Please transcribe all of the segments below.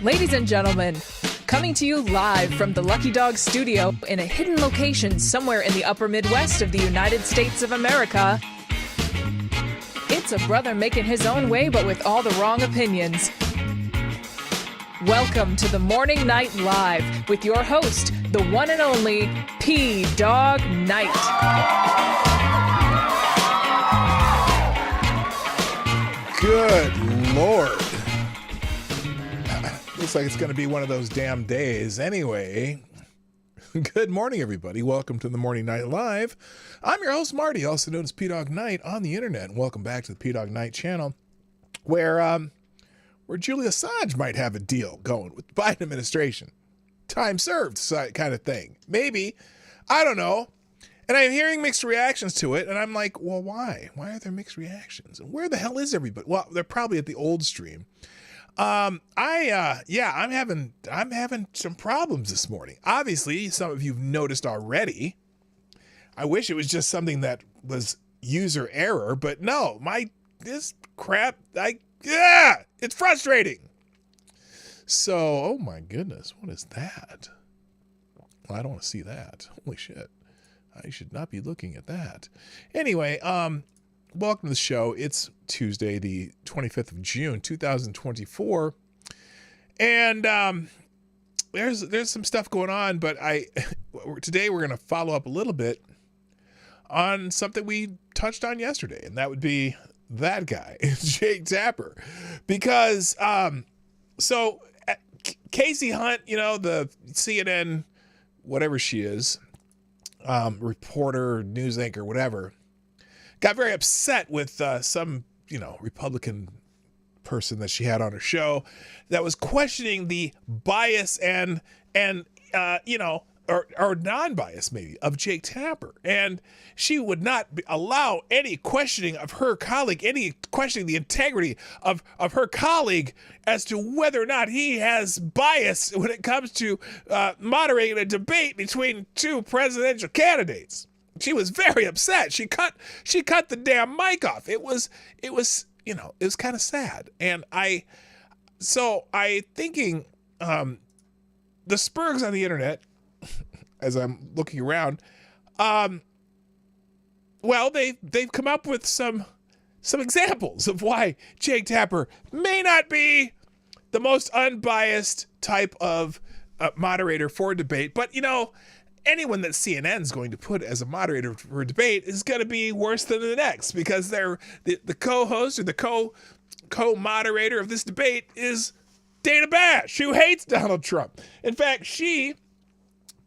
Ladies and gentlemen, coming to you live from the Lucky Dog studio in a hidden location somewhere in the upper Midwest of the United States of America, it's a brother making his own way but with all the wrong opinions. Welcome to the Morning Night Live with your host, the one and only P-Dog Knight. Good Lord. Looks like it's going to be one of those damn days. Anyway, good morning, everybody. Welcome to the Morning Night Live. I'm your host, Marty, also known as P-Dog Knight on the internet. And welcome back to the P-Dog Knight channel, where Julia Assange might have a deal going with the Biden administration. Time served kind of thing. Maybe. I don't know. And I'm hearing mixed reactions to it, and I'm like, well, why? Why are there mixed reactions? And where the hell is everybody? Well, they're probably at the old stream. I'm having some problems this morning. Obviously, some of you've noticed already. I wish it was just something that was user error, but no, this crap, it's frustrating. So, oh my goodness, what is that? Well, I don't want to see that. Holy shit. I should not be looking at that. Anyway, welcome to the show. It's Tuesday, the 25th of June, 2024. And there's some stuff going on, but today we're going to follow up a little bit on something we touched on yesterday, and that would be that guy, Jake Tapper, because so Kasie Hunt, you know, the CNN, whatever she is, reporter, news anchor, whatever, got very upset with some, you know, Republican person that she had on her show that was questioning the bias and you know, or non-bias maybe of Jake Tapper, and she would not allow any questioning of her colleague, any questioning the integrity of her colleague as to whether or not he has bias when it comes to moderating a debate between two presidential candidates. She was very upset. She cut the damn mic off. It was you know, it was kind of sad. And I thinking the Spurs on the internet, as I'm looking around, well, they've come up with some examples of why Jake Tapper may not be the most unbiased type of moderator for a debate. But, you know, anyone that CNN's going to put as a moderator for a debate is going to be worse than the next, because they're the co-host or the co-moderator of this debate is Dana Bash, who hates Donald Trump. In fact, she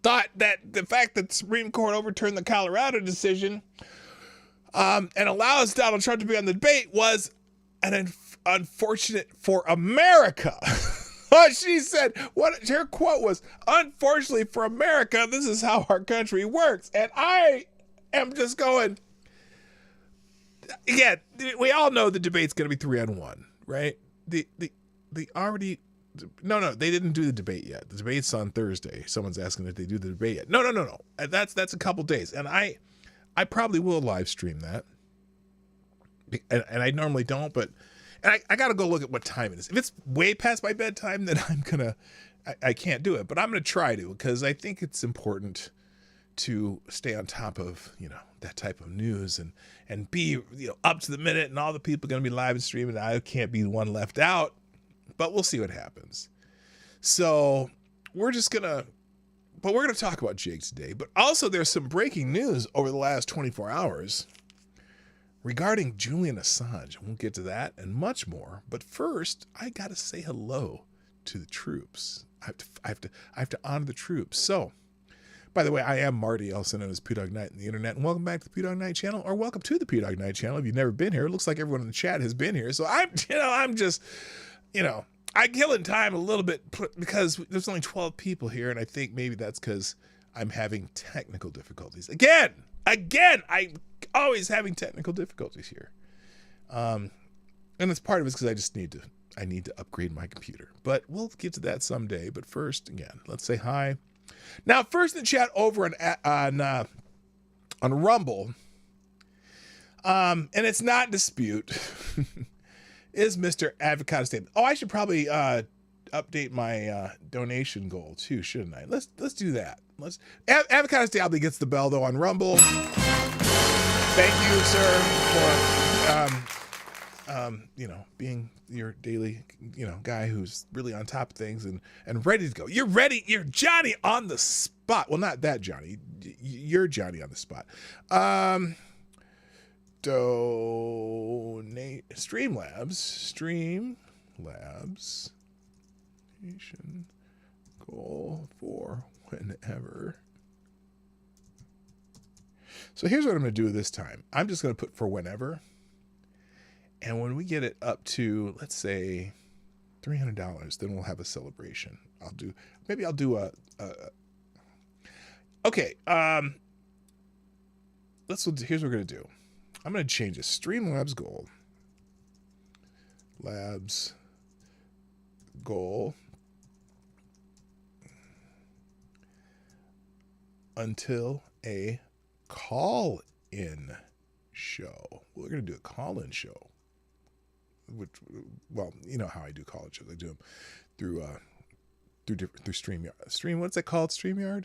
thought that the fact that the Supreme Court overturned the Colorado decision and allows Donald Trump to be on the debate was unfortunate for America. She said, her quote was, "Unfortunately for America, this is how our country works." And I am just going, again, we all know the debate's going to be 3-on-1, right? They didn't do the debate yet. The debate's on Thursday. Someone's asking if they do the debate yet. No. That's a couple days. And I probably will live stream that. And I normally don't, but I got to go look at what time it is. If it's way past my bedtime, then I can't do it. But I'm going to try to, because I think it's important to stay on top of, you know, that type of news and be, you know, up to the minute, and all the people are going to be live streaming. I can't be the one left out, but we'll see what happens. So we're going to talk about Jake today, but also there's some breaking news over the last 24 hours regarding Julian Assange. We'll get to that and much more. But first, I got to say hello to the troops. I have to honor the troops. So, by the way, I am Marty, also known as P-Dog Knight on the internet, and welcome back to the P-Dog Knight channel, or welcome to the P-Dog Knight channel if you've never been here. It looks like everyone in the chat has been here. So I'm just, you know, I kill in time a little bit because there's only 12 people here, and I think maybe that's because I'm having technical difficulties. Again, I'm always having technical difficulties here. And it's part of it because I need to upgrade my computer. But we'll get to that someday. But first, again, let's say hi. Now, first in the chat over on Rumble, and it's not in dispute, is Mr. Avocado Statement. Oh, I should probably update my donation goal too, shouldn't I? Let's do that. Avocado Statement gets the bell though on Rumble. Thank you, sir, for you know, being your daily, you know, guy who's really on top of things and ready to go. You're ready. You're Johnny on the spot. Well, not that Johnny. You're Johnny on the spot. Donate Streamlabs nation goal for whenever. So here's what I'm going to do this time. I'm just going to put for whenever. And when we get it up to, let's say, $300, then we'll have a celebration. I'll do a okay. Here's what we're going to do. I'm going to change this. Streamlabs goal. Labs goal. Until a call-in show. We're going to do a call-in show. Which, well, you know how I do call-in shows. I do them through StreamYard. What's that called? StreamYard?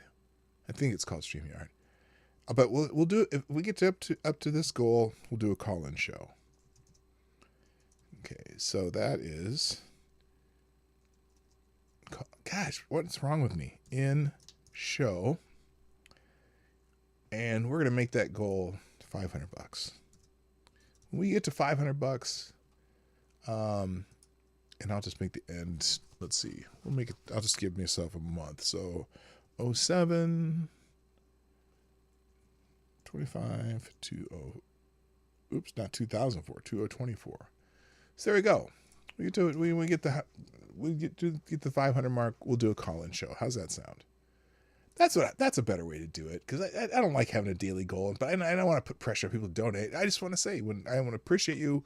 I think it's called StreamYard. But we'll do, if we get up to this goal, we'll do a call-in show. Okay, so that is, gosh, what's wrong with me? In show, and we're gonna make that goal $500. When we get to $500, and I'll just make the end. Let's see. We'll make it. I'll just give myself a month. So 07 25 20. Oops, not 2004. 2024. So there we go. We get to it. We get the 500 mark. We'll do a call-in show. How's that sound? That's a better way to do it, because I don't like having a daily goal, but I don't want to put pressure on people to donate. I just want to say, when I want to appreciate you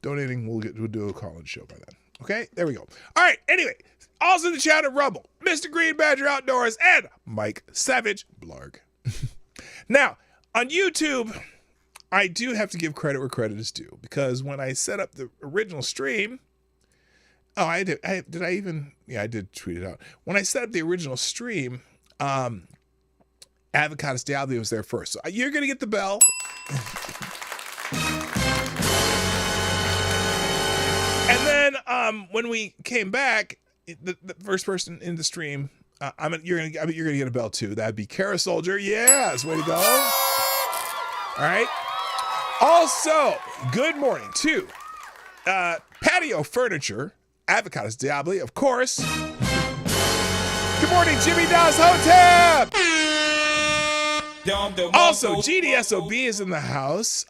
donating, we'll do a call-in show by then. Okay, there we go. All right. Anyway, also in the chat at Rumble, Mr. Green Badger Outdoors and Mike Savage Blarg. Now on YouTube, I do have to give credit where credit is due, because when I set up the original stream, I did tweet it out. When I set up the original stream, Avocados Diablo was there first. So you're going to get the bell. And then when we came back, the first person in the stream, you're going to get a bell too. That'd be Kara Soldier. Yes, way to go. All right. Also, good morning to Patio Furniture, Avocados Diablo, of course. Good morning, Jimmy Das Hotep. Also, GDSOB is in the house.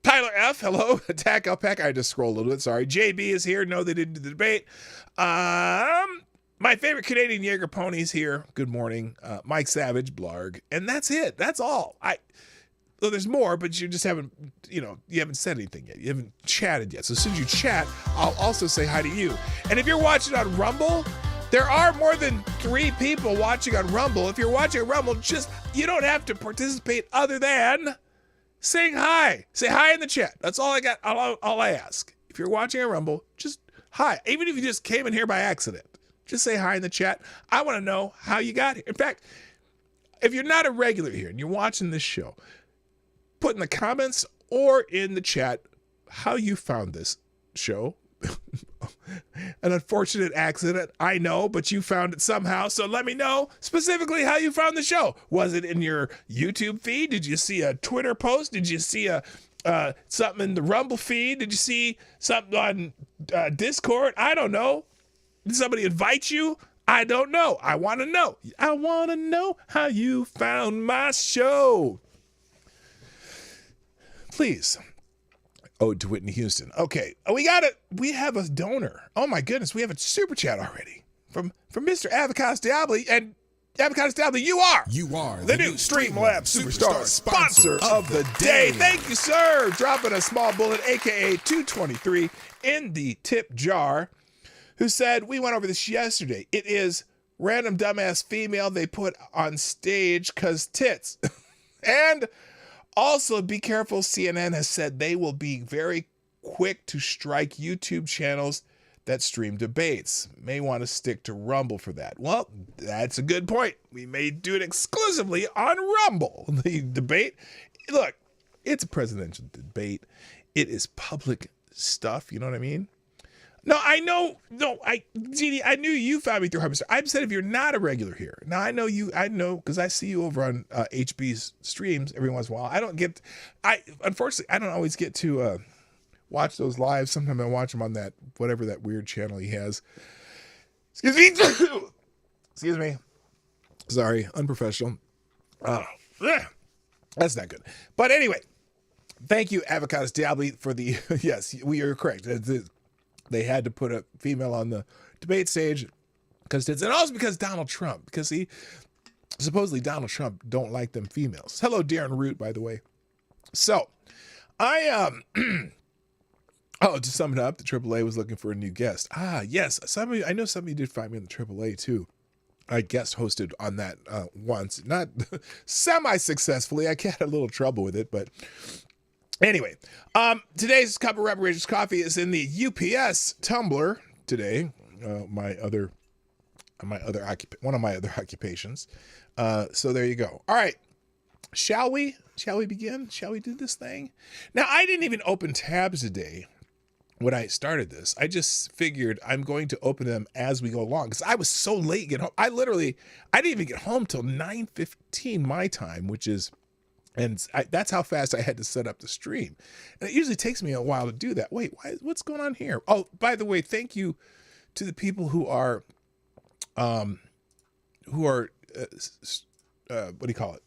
Tyler F, hello. Attack Alpaca, I just scrolled a little bit, sorry. JB is here. No, they didn't do the debate. My favorite Canadian Jaeger ponies here. Good morning. Mike Savage, Blarg. And that's it. That's all. Well, there's more, but you just haven't, you haven't said anything yet. You haven't chatted yet. So as soon as you chat, I'll also say hi to you. And if you're watching on Rumble, there are more than 3 people watching on Rumble. If you're watching on Rumble, you don't have to participate other than saying hi. Say hi in the chat. That's all I got. All I ask. If you're watching on Rumble, just hi. Even if you just came in here by accident, just say hi in the chat. I want to know how you got here. In fact, if you're not a regular here and you're watching this show, put in the comments or in the chat how you found this show. An unfortunate accident, I know, but you found it somehow. So let me know specifically how you found the show. Was it in your YouTube feed? Did you see a Twitter post? Did you see something in the Rumble feed? Did you see something on Discord? I don't know. Did somebody invite you? I don't know. I want to know. I want to know how you found my show. Please. Oh, to Whitney Houston. Okay. We got it. We have a donor. Oh my goodness. We have a super chat already from Mr. Avocados Diablo. And Avocados Diablo, you are the new Streamlabs Superstar sponsor of the day. Thank you, sir. Dropping a small bullet, aka 223, in the tip jar, who said, we went over this yesterday. It is random dumbass female they put on stage cause tits. And also, be careful, CNN has said they will be very quick to strike YouTube channels that stream debates. May want to stick to Rumble for that. Well, that's a good point. We may do it exclusively on Rumble. The debate, look, it's a presidential debate. It is public stuff, you know what I mean? No, I know. No, Jeannie, I knew you found me through Harvester. I've said if you're not a regular here. Now, I know because I see you over on HB's streams every once in a while. Unfortunately, I don't always get to watch those live. Sometimes I watch them on that, whatever that weird channel he has. Excuse me. Excuse me. Sorry, unprofessional. That's not good. But anyway, thank you, Avocados Diablo, for the, yes, we are correct. They had to put a female on the debate stage and also because Donald Trump, because supposedly Donald Trump don't like them females. Hello, Darren Root, by the way. So to sum it up, the AAA was looking for a new guest. Yes. I know somebody did find me in the AAA too. I guest hosted on that once, not semi-successfully. I had a little trouble with it, but anyway, today's cup of Reparations coffee is in the UPS tumbler today. One of my other occupations. So there you go. All right. Shall we begin? Shall we do this thing? Now, I didn't even open tabs today when I started this. I just figured I'm going to open them as we go along because I was so late getting home. I didn't even get home till 9:15 my time, which is And that's how fast I had to set up the stream. And it usually takes me a while to do that. Wait, what's going on here? Oh, by the way, thank you to the people who are what do you call it?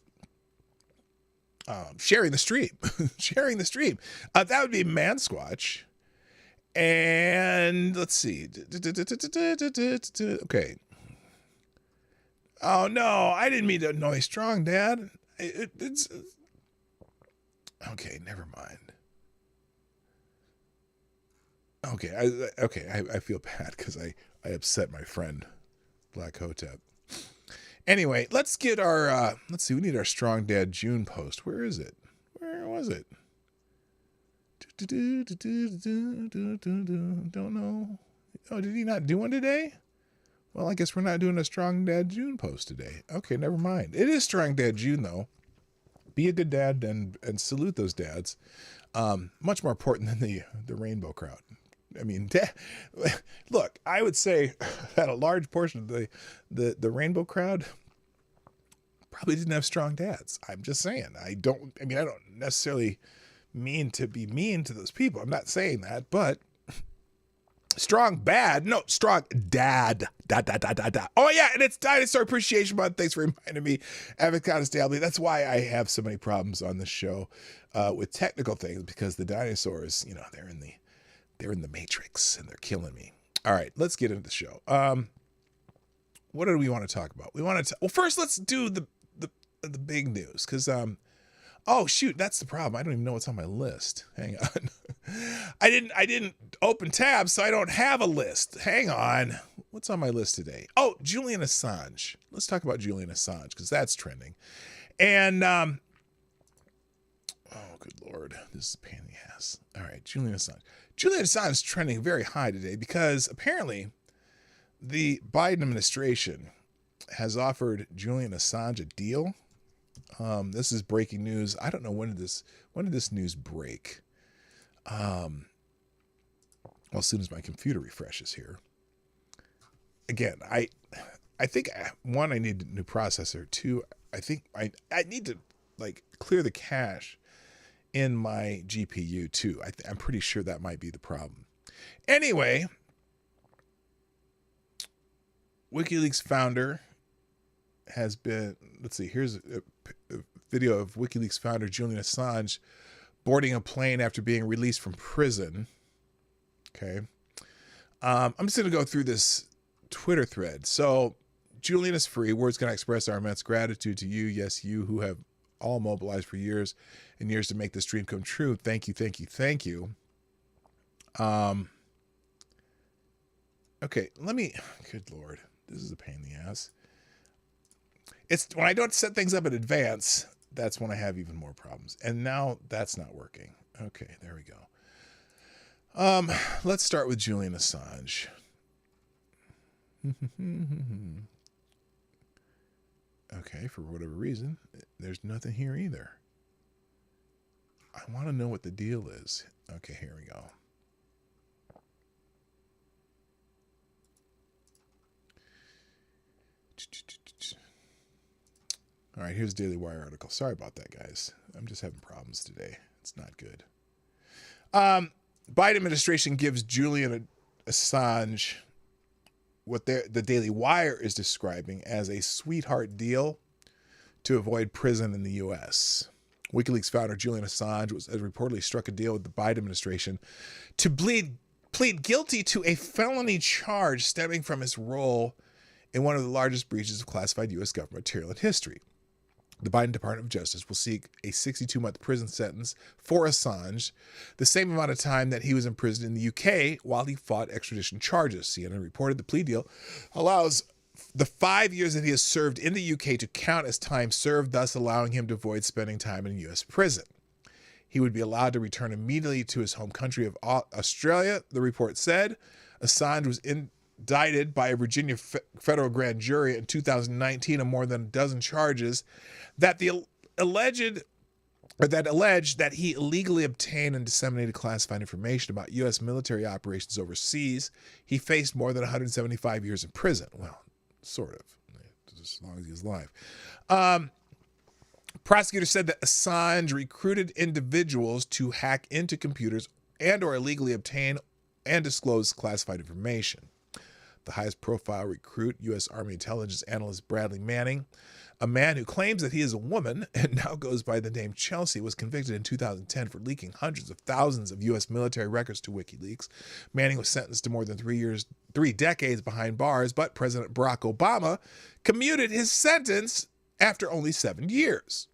Sharing the stream. Sharing the stream. That would be Mansquatch. And let's see. Okay. Oh, no, I didn't mean to annoy Strong Dad. It's okay, never mind. Okay, I feel bad because I upset my friend Black Hotep. Anyway, let's get our let's see, we need our Strong Dad June post. Where is it? Where was it? Don't know. Oh, did he not do one today? Well, I guess we're not doing a Strong Dad June post today. Okay, never mind. It is Strong Dad June, though. Be a good dad and salute those dads. Much more important than the rainbow crowd. I mean, look, I would say that a large portion of the rainbow crowd probably didn't have strong dads. I'm just saying. I don't necessarily mean to be mean to those people. I'm not saying that, but strong dad. Oh yeah, and it's Dinosaur Appreciation Month. Thanks for reminding me, Avocado Stably. That's why I have so many problems on this show with technical things, because the dinosaurs, they're in the Matrix and they're killing me. All right, let's get into the show. What do we want to talk about? Well, first let's do the big news, because oh shoot, that's the problem. I don't even know what's on my list. Hang on. I didn't open tabs, so I don't have a list. Hang on. What's on my list today? Oh, Julian Assange. Let's talk about Julian Assange, because that's trending. And oh good Lord, this is a pain in the ass. All right, Julian Assange. Julian Assange is trending very high today because apparently the Biden administration has offered Julian Assange a deal. This is breaking news. I don't know when did this news break. Well, as soon as my computer refreshes here. Again, I think, one, I need a new processor. Two, I think I need to clear the cache in my GPU too. I'm pretty sure that might be the problem. Anyway, WikiLeaks founder has been, let's see, here's a video of WikiLeaks founder Julian Assange boarding a plane after being released from prison. Okay. I'm just going to go through this Twitter thread. So, Julian is free. We're just going to express our immense gratitude to you. Yes, you who have all mobilized for years and years to make this dream come true. Thank you, thank you, thank you. Okay, good Lord, this is a pain in the ass. It's when I don't set things up in advance, that's when I have even more problems. And now that's not working. Okay, there we go. Let's start with Julian Assange. Okay, for whatever reason, there's nothing here either. I want to know what the deal is. Okay, here we go. All right, here's a Daily Wire article. Sorry about that, guys. I'm just having problems today. It's not good. Biden administration gives Julian Assange what the Daily Wire is describing as a sweetheart deal to avoid prison in the U.S. WikiLeaks founder Julian Assange has reportedly struck a deal with the Biden administration to plead guilty to a felony charge stemming from his role in one of the largest breaches of classified U.S. government material in history. The Biden Department of Justice will seek a 62-month prison sentence for Assange, the same amount of time that he was imprisoned in the UK while he fought extradition charges. CNN reported the plea deal allows the 5 years that he has served in the UK to count as time served, thus allowing him to avoid spending time in a U.S. prison. He would be allowed to return immediately to his home country of Australia, the report said. Assange was indicted by a Virginia federal grand jury in 2019 on more than a dozen charges that alleged that he illegally obtained and disseminated classified information about U.S. military operations overseas. He faced more than 175 years in prison. Well, sort of, as long as he was alive. Prosecutors said that Assange recruited individuals to hack into computers and or illegally obtain and disclose classified information. The highest profile recruit, U.S. Army intelligence analyst Bradley Manning, a man who claims that he is a woman and now goes by the name Chelsea, was convicted in 2010 for leaking hundreds of thousands of U.S. military records to WikiLeaks. Manning was sentenced to more than 3 decades behind bars, but President Barack Obama commuted his sentence after only 7 years.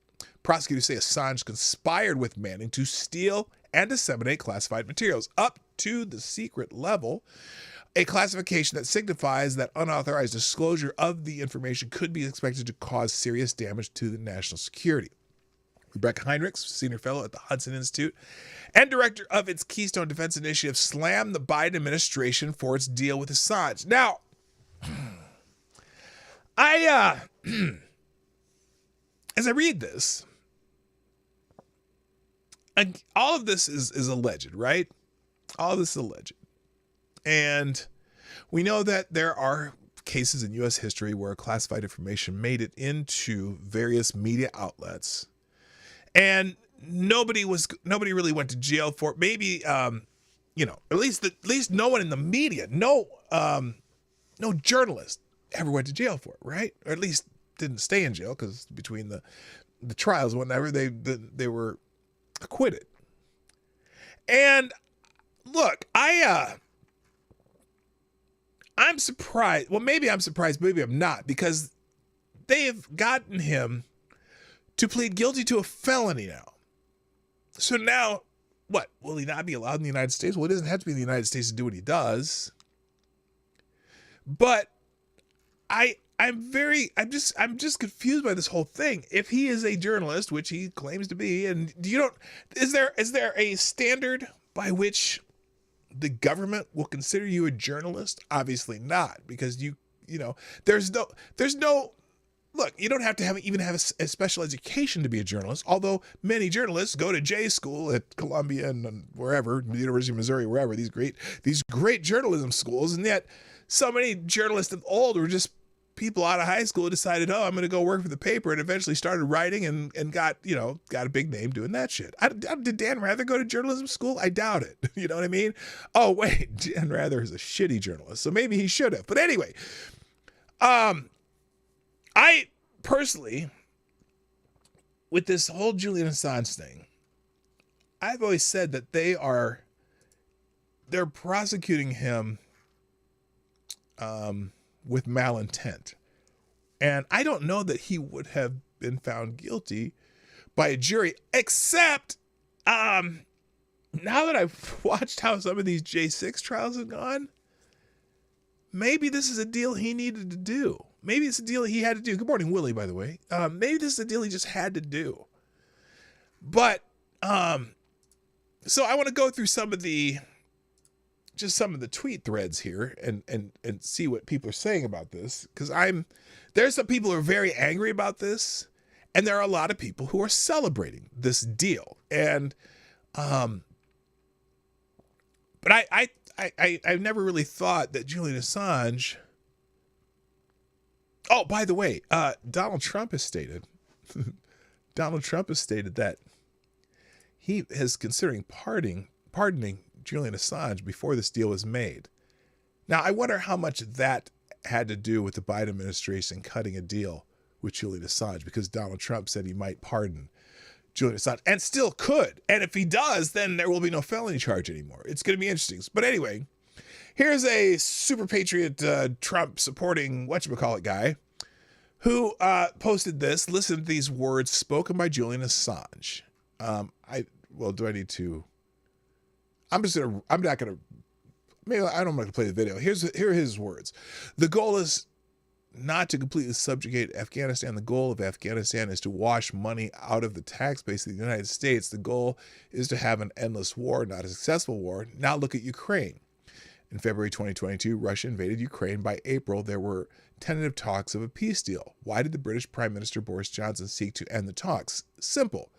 Prosecutors say Assange conspired with Manning to steal and disseminate classified materials up to the secret level, a classification that signifies that unauthorized disclosure of the information could be expected to cause serious damage to the national security. Rebecca Heinrichs, senior fellow at the Hudson Institute and director of its Keystone Defense Initiative, slammed the Biden administration for its deal with Assange. Now, as I read this, all of this is alleged, right? All of this is alleged. And we know that there are cases in U.S. history where classified information made it into various media outlets, and nobody really went to jail for it. Maybe, at least no one in the media, no journalist ever went to jail for it, right? Or at least didn't stay in jail, because between the trials, whenever they were acquitted. And look, I'm surprised. Well, maybe I'm surprised, maybe I'm not, because they've gotten him to plead guilty to a felony now. So now, what? Will he not be allowed in the United States? Well, he doesn't have to be in the United States to do what he does. But I'm just confused by this whole thing. If he is a journalist, which he claims to be, and is there a standard by which the government will consider you a journalist? Obviously not, because there's no look, you don't have to even have a special education to be a journalist, although many journalists go to J school at Columbia and wherever, the University of Missouri, wherever, these great journalism schools, and yet so many journalists of old were just people out of high school who decided, I'm going to go work for the paper, and eventually started writing and got a big name doing that shit. Did Dan Rather go to journalism school? I doubt it. You know what I mean? Oh, wait, Dan Rather is a shitty journalist, so maybe he should have. But anyway, I personally, with this whole Julian Assange thing, I've always said that they're prosecuting him with malintent. And I don't know that he would have been found guilty by a jury, except now that I've watched how some of these J6 trials have gone, maybe this is a deal he needed to do. Maybe it's a deal he had to do. Good morning, Willie, by the way. Maybe this is a deal he just had to do. But so I want to go through some of the tweet threads here and see what people are saying about this, because there's some people who are very angry about this, and there are a lot of people who are celebrating this deal. And but I've never really thought that Julian Assange. Oh, by the way, Donald Trump has stated that he is considering pardoning Julian Assange before this deal was made. Now, I wonder how much that had to do with the Biden administration cutting a deal with Julian Assange, because Donald Trump said he might pardon Julian Assange, and still could. And if he does, then there will be no felony charge anymore. It's going to be interesting. But anyway, here's a super patriot Trump supporting whatchamacallit guy who posted this. Listen to these words spoken by Julian Assange. Do I need to? I'm not going to, maybe I don't want to play the video. Here are his words. The goal is not to completely subjugate Afghanistan. The goal of Afghanistan is to wash money out of the tax base of the United States. The goal is to have an endless war, not a successful war. Now look at Ukraine. In February 2022, Russia invaded Ukraine. By April, there were tentative talks of a peace deal. Why did the British Prime Minister Boris Johnson seek to end the talks? Simple.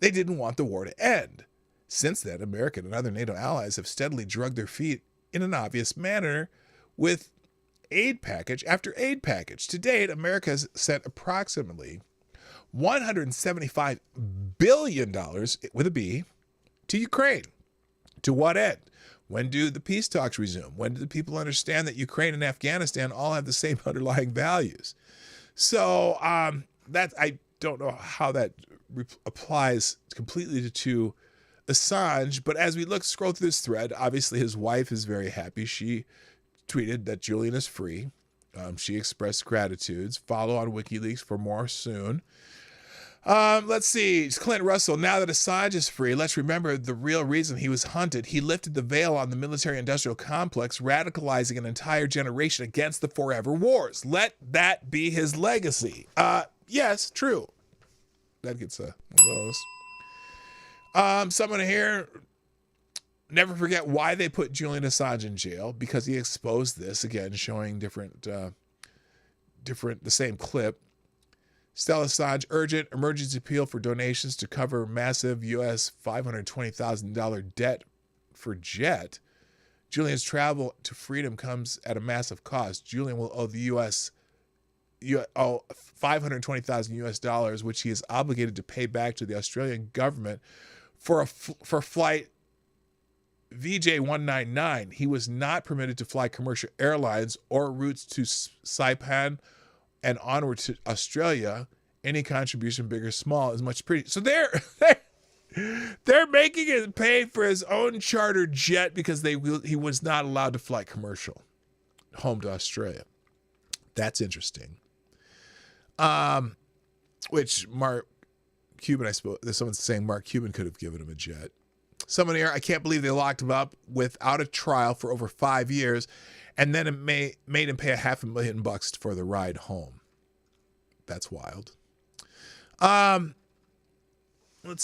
They didn't want the war to end. Since then, America and other NATO allies have steadily drugged their feet in an obvious manner with aid package after aid package. To date, America has sent approximately $175 billion with a B to Ukraine. To what end? When do the peace talks resume? When do the people understand that Ukraine and Afghanistan all have the same underlying values? So that I don't know how that applies completely to Assange, but as we scroll through this thread, obviously his wife is very happy. She tweeted that Julian is free. She expressed gratitudes. Follow on WikiLeaks for more soon. Let's see. Clint Russell, now that Assange is free, let's remember the real reason he was hunted. He lifted the veil on the military-industrial complex, radicalizing an entire generation against the forever wars. Let that be his legacy. Yes, true. That gets one of those. Someone here, never forget why they put Julian Assange in jail, because he exposed this, again, showing the same clip. Stella Assange, urgent emergency appeal for donations to cover massive U.S. $520,000 debt for jet. Julian's travel to freedom comes at a massive cost. Julian will owe the U.S. $520,000 US dollars, which he is obligated to pay back to the Australian government for flight VJ199. He was not permitted to fly commercial airlines or routes to Saipan and onward to Australia. Any contribution, big or small, is much pretty. So they're making it pay for his own charter jet because he was not allowed to fly commercial home to Australia. That's interesting. Which Mark Cuban, I suppose, someone's saying Mark Cuban could have given him a jet. Someone here, I can't believe they locked him up without a trial for over 5 years, and then it made him pay $500,000 for the ride home. That's wild. Let's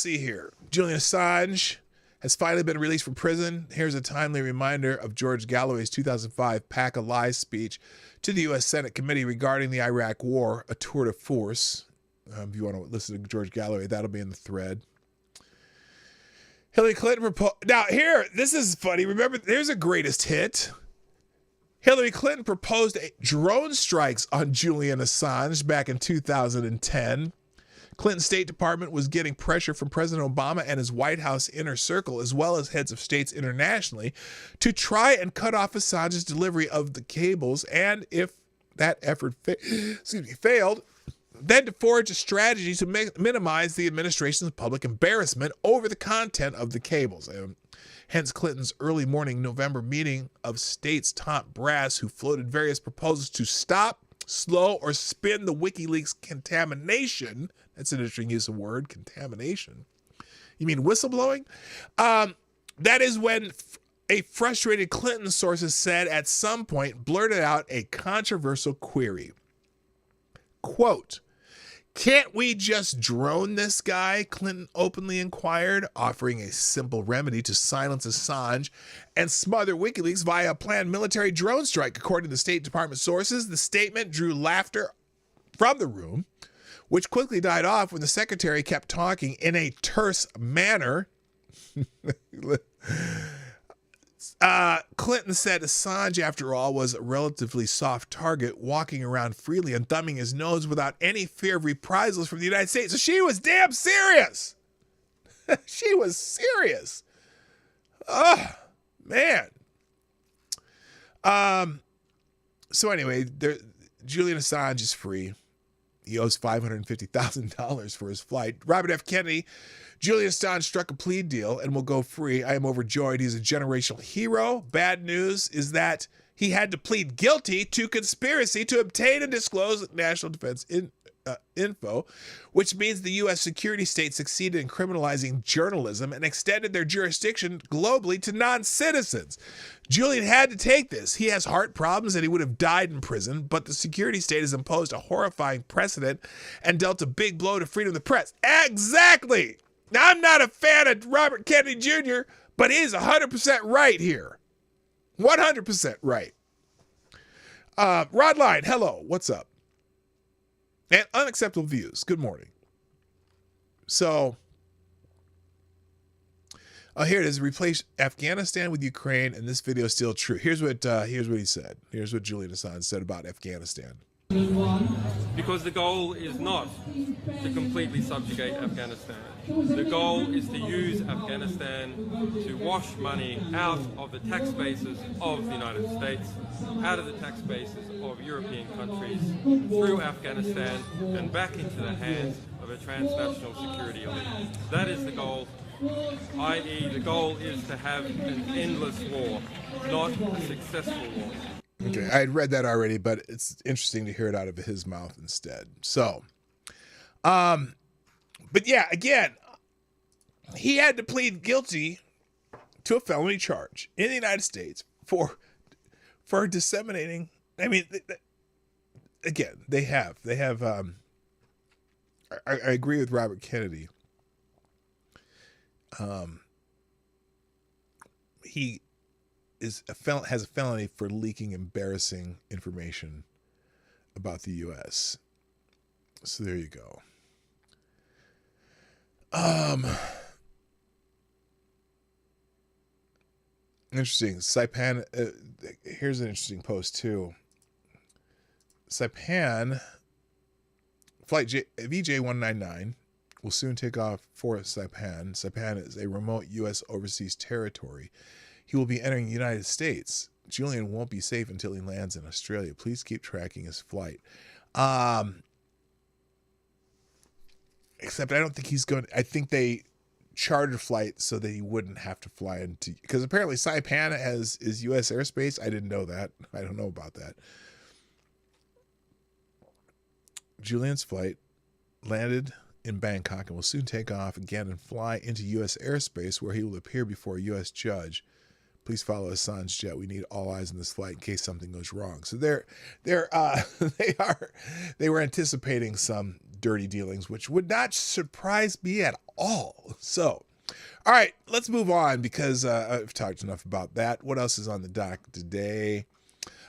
see here. Julian Assange has finally been released from prison. Here's a timely reminder of George Galloway's 2005 Pack of Lies speech to the U.S. Senate Committee regarding the Iraq War, a tour de force. If you want to listen to George Galloway, that'll be in the thread. Hillary Clinton proposed. Now, here, this is funny. Remember, there's a greatest hit. Hillary Clinton proposed drone strikes on Julian Assange back in 2010. Clinton's State Department was getting pressure from President Obama and his White House inner circle, as well as heads of states internationally, to try and cut off Assange's delivery of the cables, and if that effort failed, then to forge a strategy to minimize the administration's public embarrassment over the content of the cables. Hence Clinton's early morning November meeting of states' top brass, who floated various proposals to stop, slow, or spin the WikiLeaks contamination. That's an interesting use of word, contamination. You mean whistleblowing? That is when a frustrated Clinton sources said at some point blurted out a controversial query. Quote, "Can't we just drone this guy?" Clinton openly inquired, offering a simple remedy to silence Assange and smother WikiLeaks via a planned military drone strike. According to the State Department sources, the statement drew laughter from the room, which quickly died off when the secretary kept talking in a terse manner. Clinton said Assange, after all, was a relatively soft target, walking around freely and thumbing his nose without any fear of reprisals from the United States. So she was damn serious. She was serious. Oh, man. So anyway, Julian Assange is free. He owes $550,000 for his flight. Robert F. Kennedy, Julian Assange struck a plea deal and will go free. I am overjoyed. He's a generational hero. Bad news is that he had to plead guilty to conspiracy to obtain and disclose national defense info, which means the U.S. security state succeeded in criminalizing journalism and extended their jurisdiction globally to non-citizens. Julian had to take this. He has heart problems and he would have died in prison, but the security state has imposed a horrifying precedent and dealt a big blow to freedom of the press. Exactly. Now, I'm not a fan of Robert Kennedy Jr., but he's 100% right here. 100% right. Rodline, hello. What's up? And unacceptable views. Good morning. So, here it is. Replace Afghanistan with Ukraine, and this video is still true. Here's what he said. Here's what Julian Assange said about Afghanistan. Because the goal is not to completely subjugate Afghanistan. The goal is to use Afghanistan to wash money out of the tax bases of the United States, out of the tax bases of European countries, through Afghanistan and back into the hands of a transnational security elite. That is the goal, i.e. the goal is to have an endless war, not a successful war. Okay, I had read that already, but it's interesting to hear it out of his mouth instead. So, but yeah, again, he had to plead guilty to a felony charge in the United States for disseminating. I mean, again, they have. I agree with Robert Kennedy. He has a felony for leaking embarrassing information about the U.S. So there you go. Interesting. Saipan. Here's an interesting post too. Saipan flight VJ199 will soon take off for Saipan. Saipan is a remote U.S. overseas territory. He will be entering the United States. Julian won't be safe until he lands in Australia. Please keep tracking his flight. Except I don't think he's going. I think they chartered flight so that he wouldn't have to fly into, because apparently Saipan is U.S. airspace. I didn't know that. I don't know about that. Julian's flight landed in Bangkok and will soon take off again and fly into U.S. airspace, where he will appear before a U.S. judge. Please follow Assange jet. We need all eyes on this flight in case something goes wrong. So they were anticipating some dirty dealings, which would not surprise me at all. So, all right, let's move on, because I've talked enough about that. What else is on the dock today?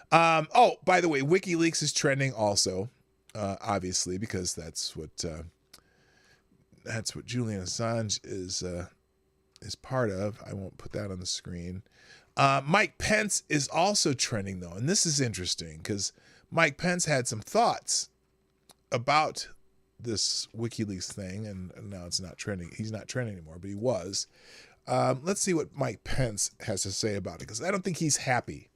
Oh, by the way, WikiLeaks is trending also, obviously, because that's what Julian Assange is part of. I won't put that on the screen. Mike Pence is also trending, though, and this is interesting because Mike Pence had some thoughts about this WikiLeaks thing, and now it's not trending. He's not trending anymore, but he was. Let's see what Mike Pence has to say about it, because I don't think he's happy.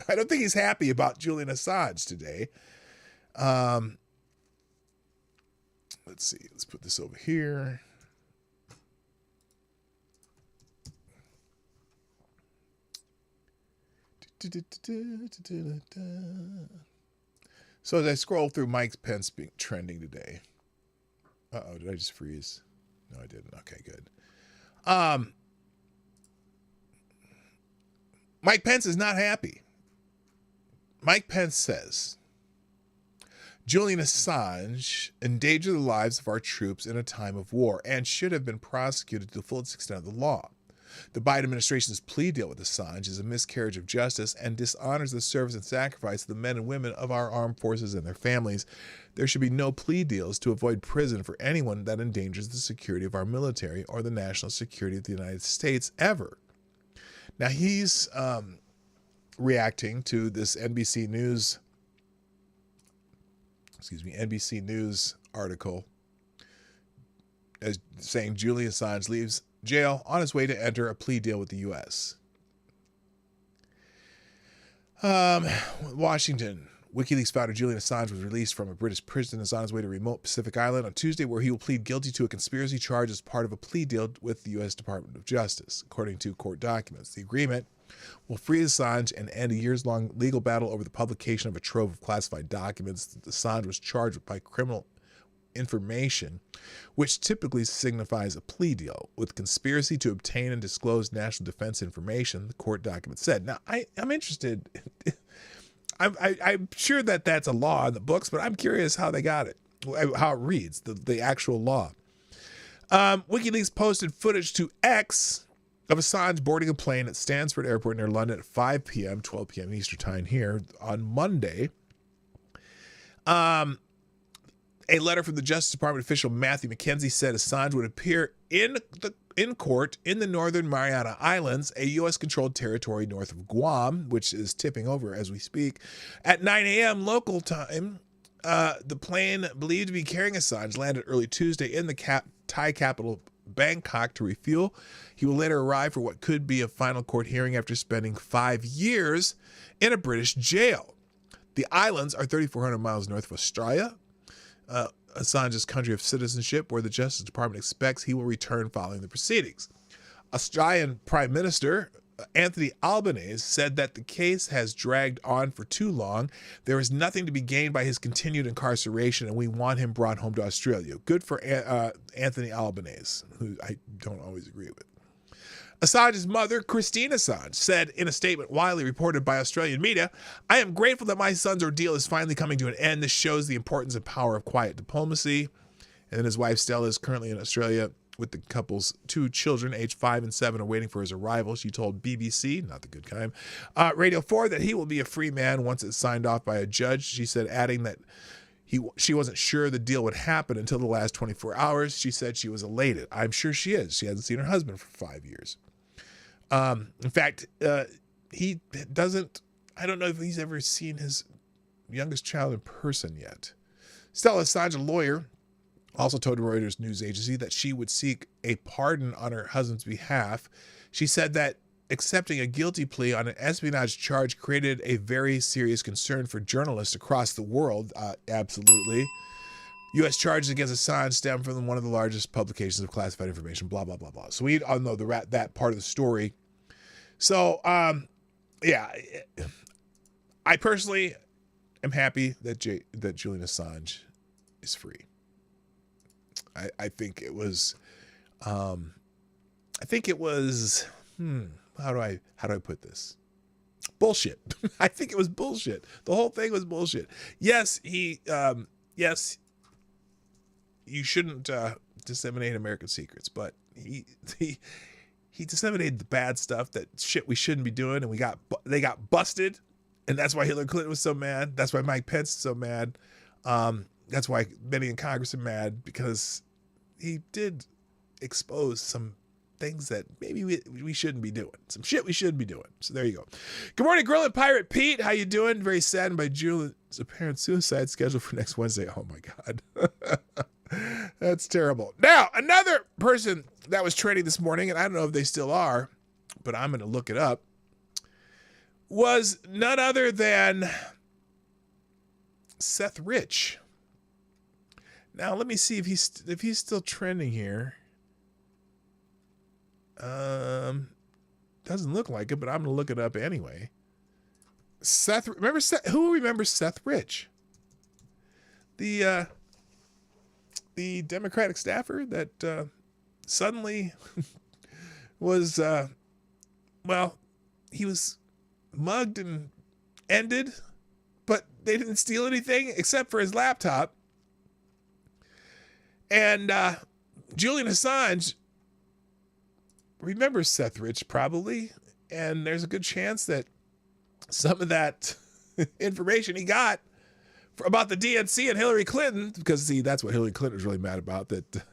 I don't think he's happy about Julian Assange today. Let's see. Let's put this over here. So as I scroll through Mike Pence being trending today. Uh-oh, did I just freeze? No, I didn't. Okay, good. Mike Pence is not happy. Mike Pence says, Julian Assange endangered the lives of our troops in a time of war and should have been prosecuted to the fullest extent of the law. The Biden administration's plea deal with Assange is a miscarriage of justice and dishonors the service and sacrifice of the men and women of our armed forces and their families. There should be no plea deals to avoid prison for anyone that endangers the security of our military or the national security of the United States ever. Now he's reacting to this NBC News article as saying Julian Assange leaves jail on his way to enter a plea deal with the U.S. Washington. WikiLeaks founder Julian Assange was released from a British prison and is on his way to a remote Pacific island on Tuesday, where he will plead guilty to a conspiracy charge as part of a plea deal with the U.S. Department of Justice, according to court documents. The agreement will free Assange and end a years-long legal battle over the publication of a trove of classified documents that Assange was charged with by criminal information, which typically signifies a plea deal with conspiracy to obtain and disclose national defense information, the court document said. Now, I'm interested. I'm sure that that's a law in the books, but I'm curious how they got it, how it reads, the actual law. WikiLeaks posted footage to X of Assange boarding a plane at Stansford Airport near London at 5 p.m., 12 p.m. Eastern Time here on Monday. A letter from the Justice Department official Matthew McKenzie said Assange would appear in court in the Northern Mariana Islands, a U.S.-controlled territory north of Guam, which is tipping over as we speak, at 9 a.m. local time The plane believed to be carrying Assange landed early Tuesday in the Thai capital Bangkok to refuel. He will later arrive for what could be a final court hearing after spending 5 years in a British jail. The islands are 3,400 miles north of Australia, Assange's country of citizenship, where the Justice Department expects he will return following the proceedings. Australian Prime Minister Anthony Albanese said that the case has dragged on for too long. There is nothing to be gained by his continued incarceration, and we want him brought home to Australia. Good for Anthony Albanese, who I don't always agree with. Assange's mother, Christine Assange, said in a statement widely reported by Australian media, "I am grateful that my son's ordeal is finally coming to an end. This shows the importance and power of quiet diplomacy." And then his wife, Stella, is currently in Australia with the couple's 2 children, aged 5 and 7, are waiting for his arrival. She told BBC, not the good kind, Radio 4, that he will be a free man once it's signed off by a judge. She said, adding that she wasn't sure the deal would happen until the last 24 hours. She said she was elated. I'm sure she is. She hasn't seen her husband for 5 years. In fact, he doesn't, I don't know if he's ever seen his youngest child in person yet. Stella Assange, a lawyer, also told Reuters news agency that she would seek a pardon on her husband's behalf. She said that accepting a guilty plea on an espionage charge created a very serious concern for journalists across the world. Absolutely. U.S. charges against Assange stem from one of the largest publications of classified information, blah, blah, blah, blah. So we all know that part of the story. So, yeah, I personally am happy that Julian Assange is free. I think it was, how do I put this? Bullshit. I think it was bullshit. The whole thing was bullshit. Yes, yes, you shouldn't disseminate American secrets, but he disseminated the bad stuff, that shit we shouldn't be doing, and they got busted, and that's why Hillary Clinton was so mad. That's why Mike Pence is so mad. That's why many in Congress are mad, because he did expose some things that maybe we shouldn't be doing. Some shit we shouldn't be doing. So there you go. Good morning, Grilling Pirate Pete. How you doing? Very saddened by Julian's apparent suicide scheduled for next Wednesday. Oh my God. That's terrible. Now, another person that was trending this morning, and I don't know if they still are, but I'm going to look it up, was none other than Seth Rich. Now, let me see if he's still trending here. Doesn't look like it, but I'm going to look it up anyway. Who remembers Seth Rich? The Democratic staffer that suddenly was, he was mugged and ended, but they didn't steal anything except for his laptop. And Julian Assange remembers Seth Rich probably, and there's a good chance that some of that information he got about the DNC and Hillary Clinton, because see, that's what Hillary Clinton was really mad about, that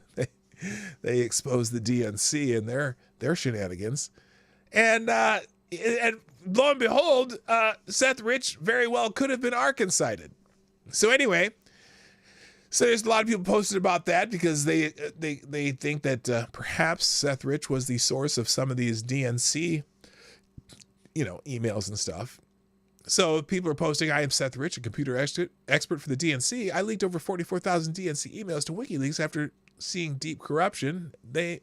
they exposed the DNC and their shenanigans, and lo and behold, Seth Rich very well could have been Arkancided. So anyway, so there's a lot of people posted about that because they think that perhaps Seth Rich was the source of some of these DNC, emails and stuff. So people are posting, I am Seth Rich, a computer expert for the DNC. I leaked over 44,000 DNC emails to WikiLeaks after seeing deep corruption. They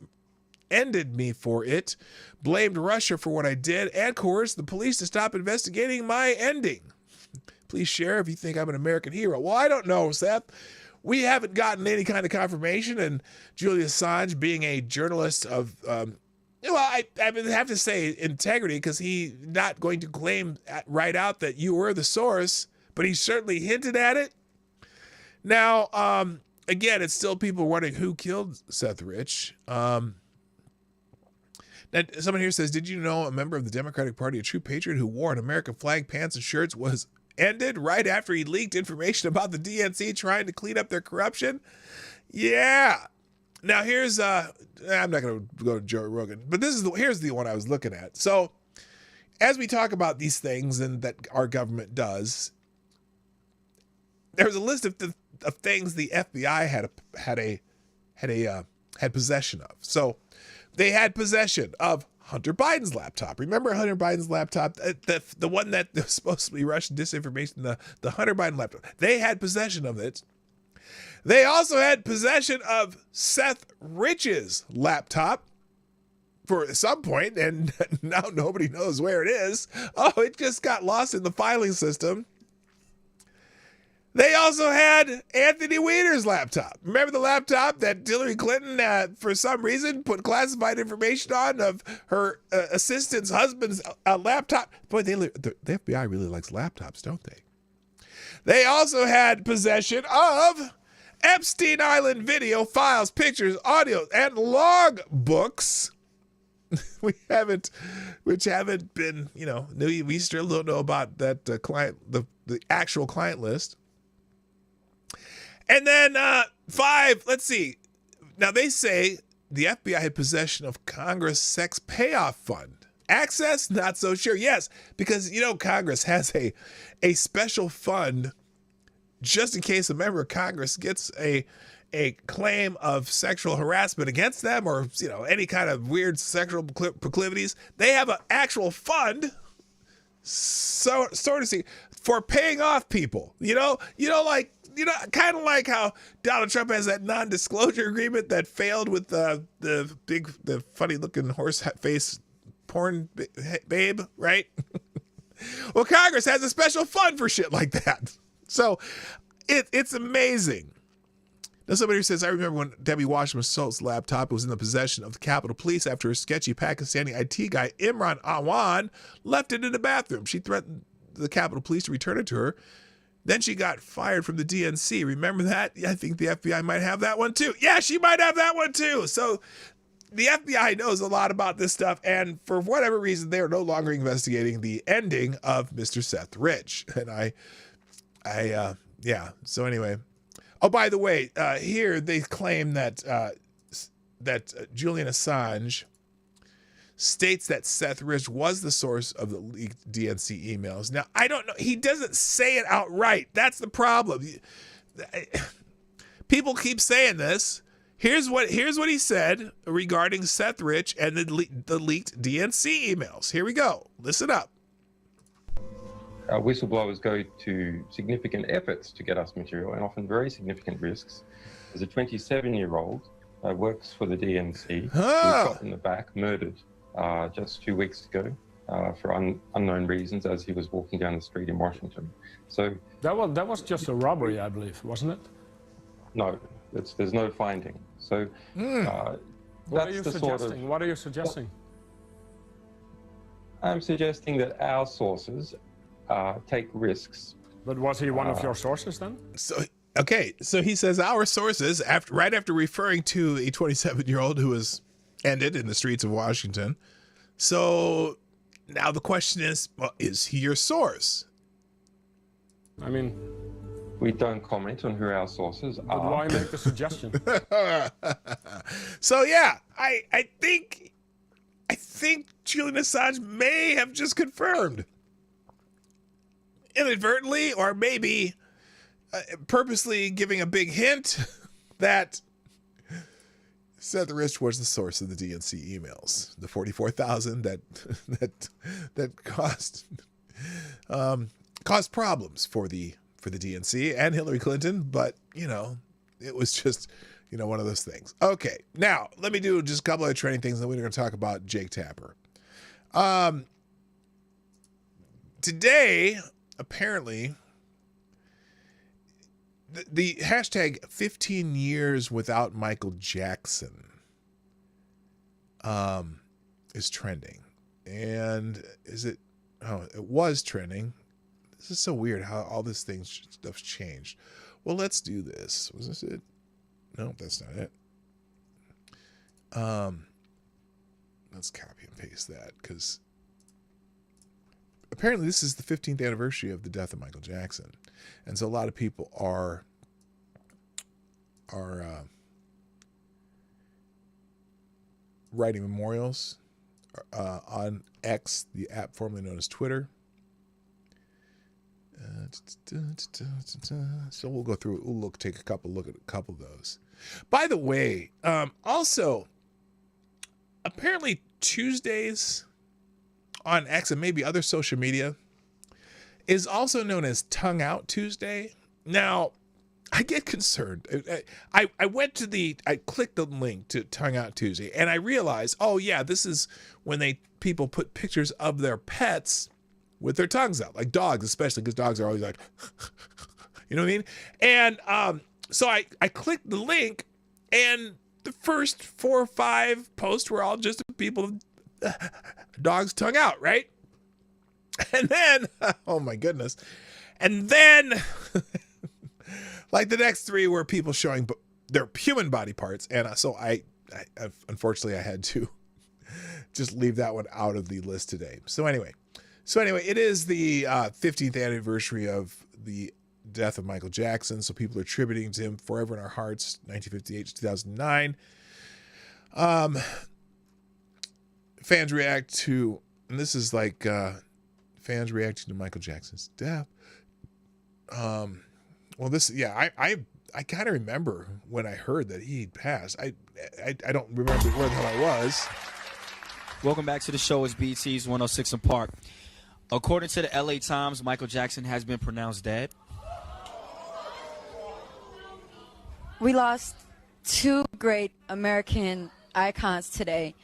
ended me for it, blamed Russia for what I did, and coerced the police to stop investigating my ending. Please share if you think I'm an American hero. Well, I don't know, Seth. We haven't gotten any kind of confirmation, and Julian Assange, being a journalist of, I have to say integrity, because he's not going to claim right out that you were the source, but he certainly hinted at it. Now, again, it's still people wondering who killed Seth Rich. Now, someone here says, did you know a member of the Democratic Party, a true patriot who wore an American flag, pants, and shirts, was ended right after he leaked information about the DNC trying to clean up their corruption? Yeah. Now here's I'm not going to go to Joe Rogan, but here's the one I was looking at. So as we talk about these things and that our government does, there was a list of things the FBI had possession of. So they had possession of Hunter Biden's laptop. Remember Hunter Biden's laptop? The one that was supposed to be Russian disinformation, the Hunter Biden laptop. They had possession of it. They also had possession of Seth Rich's laptop for some point, and now nobody knows where it is. Oh, it just got lost in the filing system. They also had Anthony Weiner's laptop. Remember the laptop that Hillary Clinton, for some reason, put classified information on of her assistant's husband's laptop? Boy, the FBI really likes laptops, don't they? They also had possession of Epstein Island video files, pictures, audio, and log books. which haven't been, we still don't know about that client, the actual client list. And then 5, let's see. Now they say the FBI had possession of Congress sex payoff fund. Access? Not so sure. Yes, because, Congress has a special fund just in case a member of Congress gets a claim of sexual harassment against them or, any kind of weird sexual proclivities. They have an actual fund, for paying off people, kind of like how Donald Trump has that non-disclosure agreement that failed with the funny-looking horse face porn babe, right? Well, Congress has a special fund for shit like that. So it's amazing. Now, somebody says, I remember when Debbie Wasserman Schultz's laptop was in the possession of the Capitol Police after a sketchy Pakistani IT guy, Imran Awan, left it in the bathroom. She threatened the Capitol Police to return it to her. Then she got fired from the DNC. Remember that? I think the FBI might have that one too. Yeah, she might have that one too. So the FBI knows a lot about this stuff. And for whatever reason, they are no longer investigating the ending of Mr. Seth Rich. And So anyway. Oh, by the way, here they claim that Julian Assange states that Seth Rich was the source of the leaked DNC emails. Now, I don't know. He doesn't say it outright. That's the problem. People keep saying this. Here's what he said regarding Seth Rich and the leaked DNC emails. Here we go. Listen up. Whistleblowers go to significant efforts to get us material and often very significant risks. As a 27-year-old works for the DNC, who was shot in the back, murdered just 2 weeks ago for unknown reasons as he was walking down the street in Washington. So that was just a robbery, I believe, wasn't it? No, there's no finding. So what are you suggesting? What are you suggesting? I'm suggesting that our sources take risks. But was he one of your sources then? So he says our sources, right after referring to a 27-year-old who was ended in the streets of Washington. So now the question is, well, is he your source? I mean, we don't comment on who our sources are. But why make the suggestion? So yeah, I think Julian Assange may have just confirmed, inadvertently or maybe purposely giving a big hint that Seth Rich was the source of the DNC emails, the 44,000 that caused problems for the DNC and Hillary Clinton, but it was just one of those things. Okay, now let me do just a couple of training things, and then we're going to talk about Jake Tapper. Today, apparently, the hashtag 15 years without Michael Jackson is trending. And it was trending. This is so weird how all this stuff's changed. Well, let's do this. Was this it? No, that's not it. Let's copy and paste that, because apparently this is the 15th anniversary of the death of Michael Jackson. And so a lot of people are writing memorials on X, the app formerly known as Twitter. So we'll go through. We'll take a look at a couple of those. By the way, also, apparently Tuesdays on X and maybe other social media is also known as Tongue Out Tuesday. Now, I get concerned. I clicked the link to Tongue Out Tuesday, and I realized, oh yeah, this is when people put pictures of their pets with their tongues out, like dogs, especially because dogs are always like, you know what I mean? And so I clicked the link, and the first 4 or 5 posts were all just people, dogs tongue out, right? And then, oh my goodness. And then, like the next 3 were people showing their human body parts. And so I unfortunately, I had to just leave that one out of the list today. So anyway, it is the 15th anniversary of the death of Michael Jackson. So people are attributing to him Forever in Our Hearts, 1958 to 2009. Fans react to, and this is like fans reacting to Michael Jackson's death. Well, this, yeah, I kind of remember when I heard that he passed. I don't remember where the hell I was. Welcome back to the show. It's BT's 106 and Park. According to the LA Times, Michael Jackson has been pronounced dead. We lost 2 great American icons today.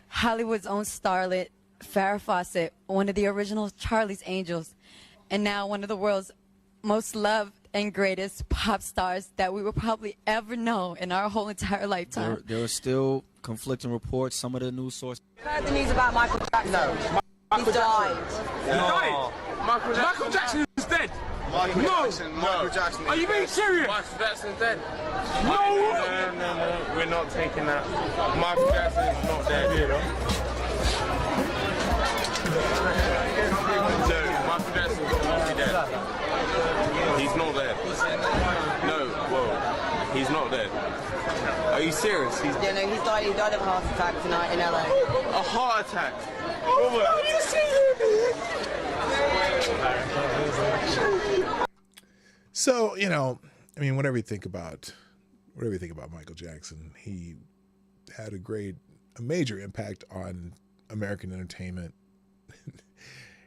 Hollywood's own starlet, Farrah Fawcett, one of the original Charlie's Angels, and now one of the world's most loved and greatest pop stars that we will probably ever know in our whole entire lifetime. There are still conflicting reports. Some of the news sources. Heard the news about Michael Jackson. No. He died. He died? Michael Jackson is dead. Michael Jackson. Are you being serious? Michael Jackson's dead. No. We're not taking that. Michael Jackson is not dead. No, Michael Jackson is not dead. He's not dead. No, well, he's not dead. Are you serious? He died of a heart attack tonight in LA. A heart attack? Are you serious? So, you know, I mean, whatever you think about Michael Jackson, he had a major impact on American entertainment.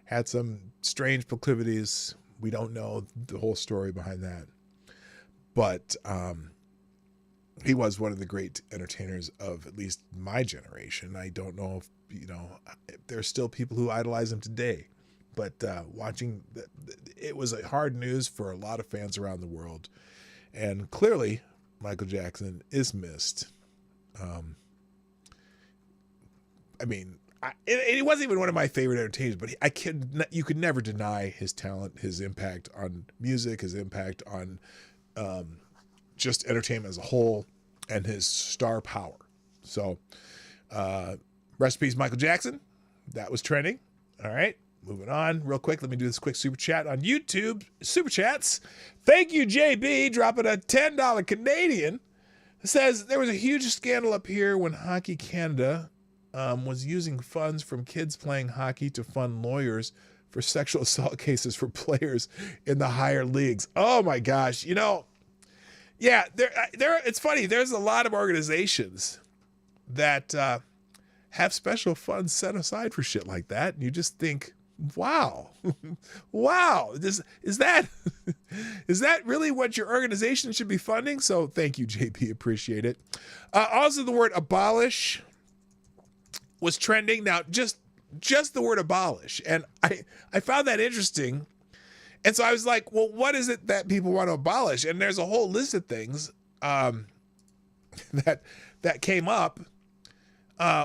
Had some strange proclivities. We don't know the whole story behind that. But he was one of the great entertainers of at least my generation. I don't know if, there's still people who idolize him today. But it was a hard news for a lot of fans around the world. And clearly, Michael Jackson is missed. He wasn't even one of my favorite entertainers, but you could never deny his talent, his impact on music, his impact on just entertainment as a whole, and his star power. So, rest in peace, Michael Jackson. That was trending. All right. Moving on real quick. Let me do this quick super chat on YouTube. Super chats. Thank you, JB, dropping a $10 Canadian. It says there was a huge scandal up here when Hockey Canada was using funds from kids playing hockey to fund lawyers for sexual assault cases for players in the higher leagues. Oh my gosh. Yeah, it's funny. There's a lot of organizations that have special funds set aside for shit like that. And you just think, wow, is that really what your organization should be funding? So thank you, JP, appreciate it. Also, the word abolish was trending. Now, just the word abolish, and I found that interesting, and so I was like, well, what is it that people want to abolish? And there's a whole list of things that came up.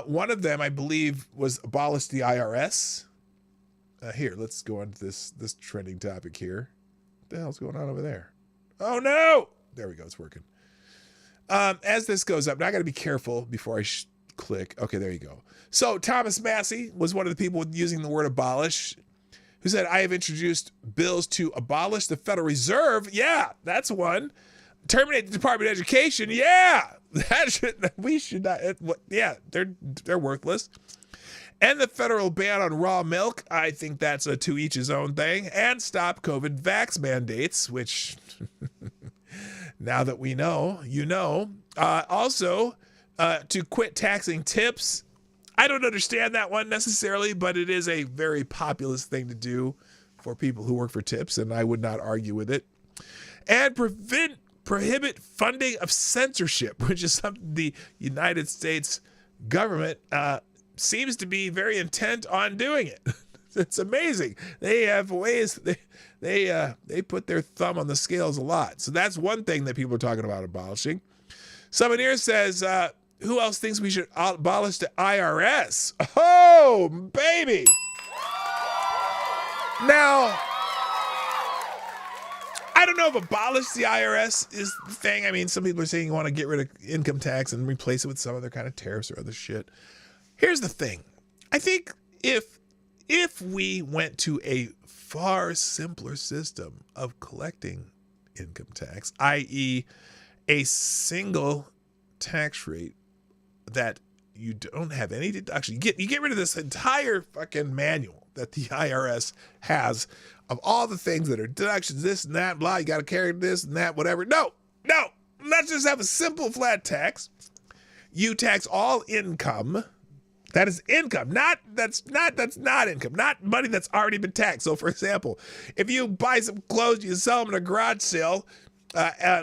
One of them, I believe, was abolish the IRS. Here, let's go on to this trending topic here. What the hell's going on over there? Oh, no! There we go. It's working. As this goes up, now I got to be careful before I click. Okay, there you go. So Thomas Massey was one of the people using the word abolish, who said, I have introduced bills to abolish the Federal Reserve. Yeah, that's one. terminate the Department of Education. Yeah, we should not. Yeah, they're worthless. End the federal ban on raw milk. I think that's a to each his own thing. And stop COVID vax mandates, which now that we know, you know. Also, to quit taxing tips. I don't understand that one necessarily, but it is a very populist thing to do for people who work for tips, and I would not argue with it. And prohibit funding of censorship, which is something the United States government seems to be very intent on doing it. It's amazing. They have ways, they put their thumb on the scales a lot. So that's one thing that people are talking about abolishing. Someone here says, who else thinks we should abolish the IRS? Oh, baby. Now, I don't know if abolish the IRS is the thing. I mean, some people are saying you want to get rid of income tax and replace it with some other kind of tariffs or other shit. Here's the thing. I think if we went to a far simpler system of collecting income tax, i.e. a single tax rate that you don't have any deduction, you get rid of this entire fucking manual that the IRS has of all the things that are deductions, this and that, blah, you got to carry this and that, whatever. No, let's just have a simple flat tax. You tax all income. That is income, that's not income, not money that's already been taxed. So, for example, if you buy some clothes, you sell them at a garage sale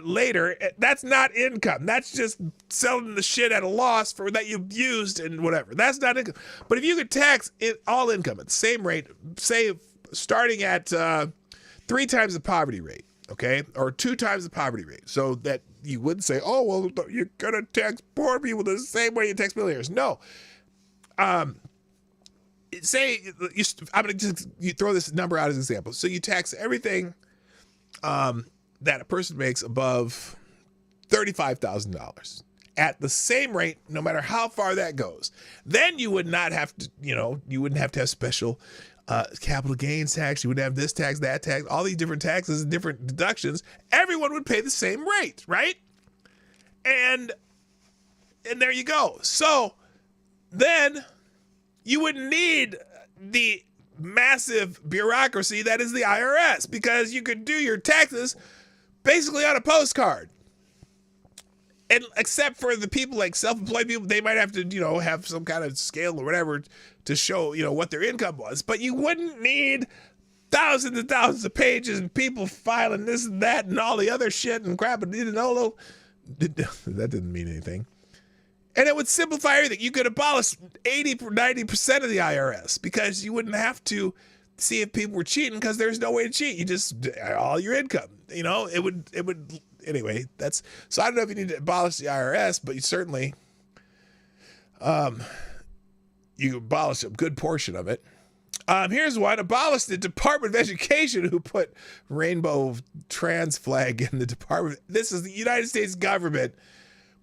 later, that's not income. That's just selling the shit at a loss for that you've used and whatever. That's not income. But if you could tax all income at the same rate, say starting at 3 times the poverty rate, okay, or 2 times the poverty rate, so that you wouldn't say, oh, well, you're gonna tax poor people the same way you tax millionaires. No. Say I'm gonna just you throw this number out as an example. So you tax everything that a person makes above $35,000 at the same rate, no matter how far that goes. Then you would not have to, you wouldn't have to have special capital gains tax. You wouldn't have this tax, that tax, all these different taxes and different deductions. Everyone would pay the same rate, right? And there you go. So then you wouldn't need the massive bureaucracy that is the IRS, because you could do your taxes basically on a postcard. And except for the people like self-employed people, they might have to, have some kind of scale or whatever to show, what their income was. But you wouldn't need thousands and thousands of pages and people filing this and that and all the other shit and crap. And that didn't mean anything. And it would simplify everything. You could abolish 90% of the IRS, because you wouldn't have to see if people were cheating, because there's no way to cheat. You just, all your income, it would, anyway, so I don't know if you need to abolish the IRS, but you certainly, you abolish a good portion of it. Here's one: abolish the Department of Education, who put rainbow trans flag in the department. This is the United States government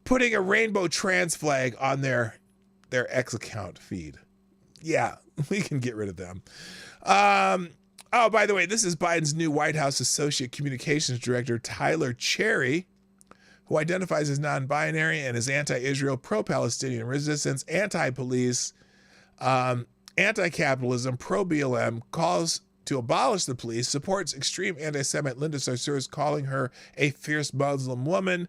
putting a rainbow trans flag on their X account feed. Yeah, we can get rid of them. Oh, by the way, this is Biden's new White House Associate Communications Director, Tyler Cherry, who identifies as non-binary and is anti-Israel, pro-Palestinian resistance, anti-police, anti-capitalism, pro-BLM, calls to abolish the police, supports extreme anti-Semite Linda Sarsour, calling her a fierce Muslim woman,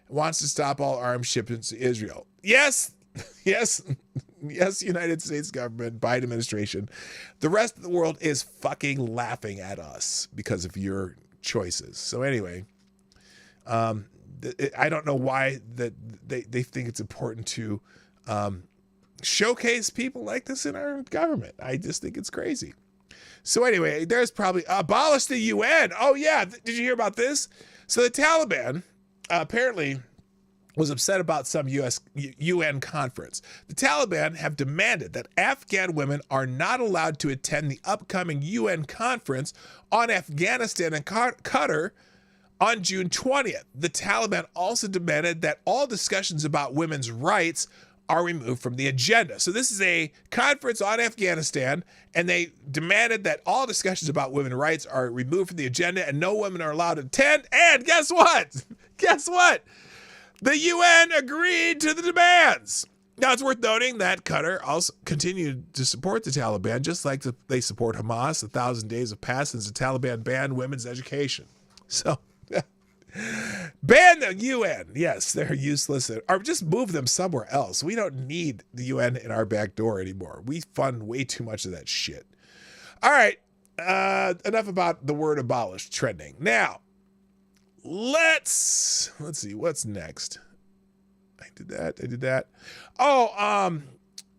wants to stop all arms shipments to Israel. Yes, United States government, Biden administration. The rest of the world is fucking laughing at us because of your choices. So anyway, I don't know why that they think it's important to showcase people like this in our government. I just think it's crazy. So anyway, there's probably abolish the UN. Oh yeah, did you hear about this? So the Taliban apparently was upset about some UN conference. The Taliban have demanded that Afghan women are not allowed to attend the upcoming UN conference on Afghanistan and Qatar on June 20th. The Taliban also demanded that all discussions about women's rights are removed from the agenda. So this is a conference on Afghanistan, and they demanded that all discussions about women's rights are removed from the agenda and no women are allowed to attend. And guess what? Guess what? The UN agreed to the demands. Now, it's worth noting that Qatar also continued to support the Taliban, just like they support Hamas. 1,000 days have passed since the Taliban banned women's education. So, ban the UN. Yes, they're useless. Or just move them somewhere else. We don't need the UN in our back door anymore. We fund way too much of that shit. All right, enough about the word abolish trending. Now, let's see, what's next? I did that. Oh,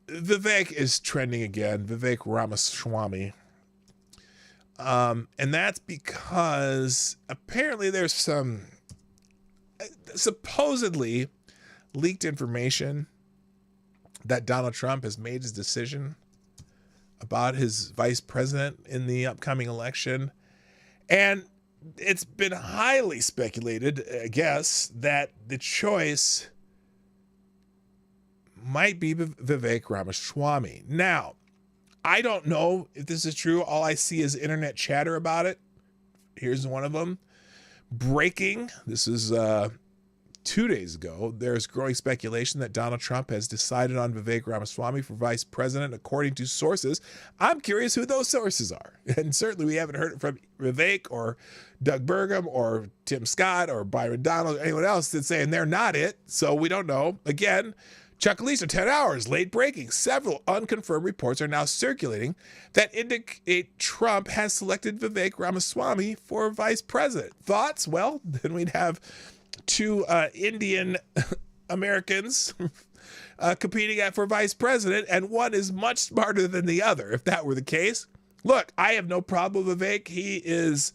Vivek is trending again. Vivek Ramaswamy. And that's because apparently there's some supposedly leaked information that Donald Trump has made his decision about his vice president in the upcoming election. And it's been highly speculated, I guess, that the choice might be Vivek Ramaswamy. Now, I don't know if this is true. All I see is internet chatter about it. Here's one of them. Breaking. This is 2 days ago. There's growing speculation that Donald Trump has decided on Vivek Ramaswamy for vice president, according to sources. I'm curious who those sources are. And certainly we haven't heard it from Vivek or Doug Burgum or Tim Scott or Byron Donald or anyone else that's saying they're not it. So we don't know. Again, Chuck Leeser, 10 hours, late breaking. Several unconfirmed reports are now circulating that indicate Trump has selected Vivek Ramaswamy for vice president. Thoughts? Well, then we'd have two Indian Americans competing for vice president, and one is much smarter than the other, if that were the case. Look, I have no problem with Vivek. He is,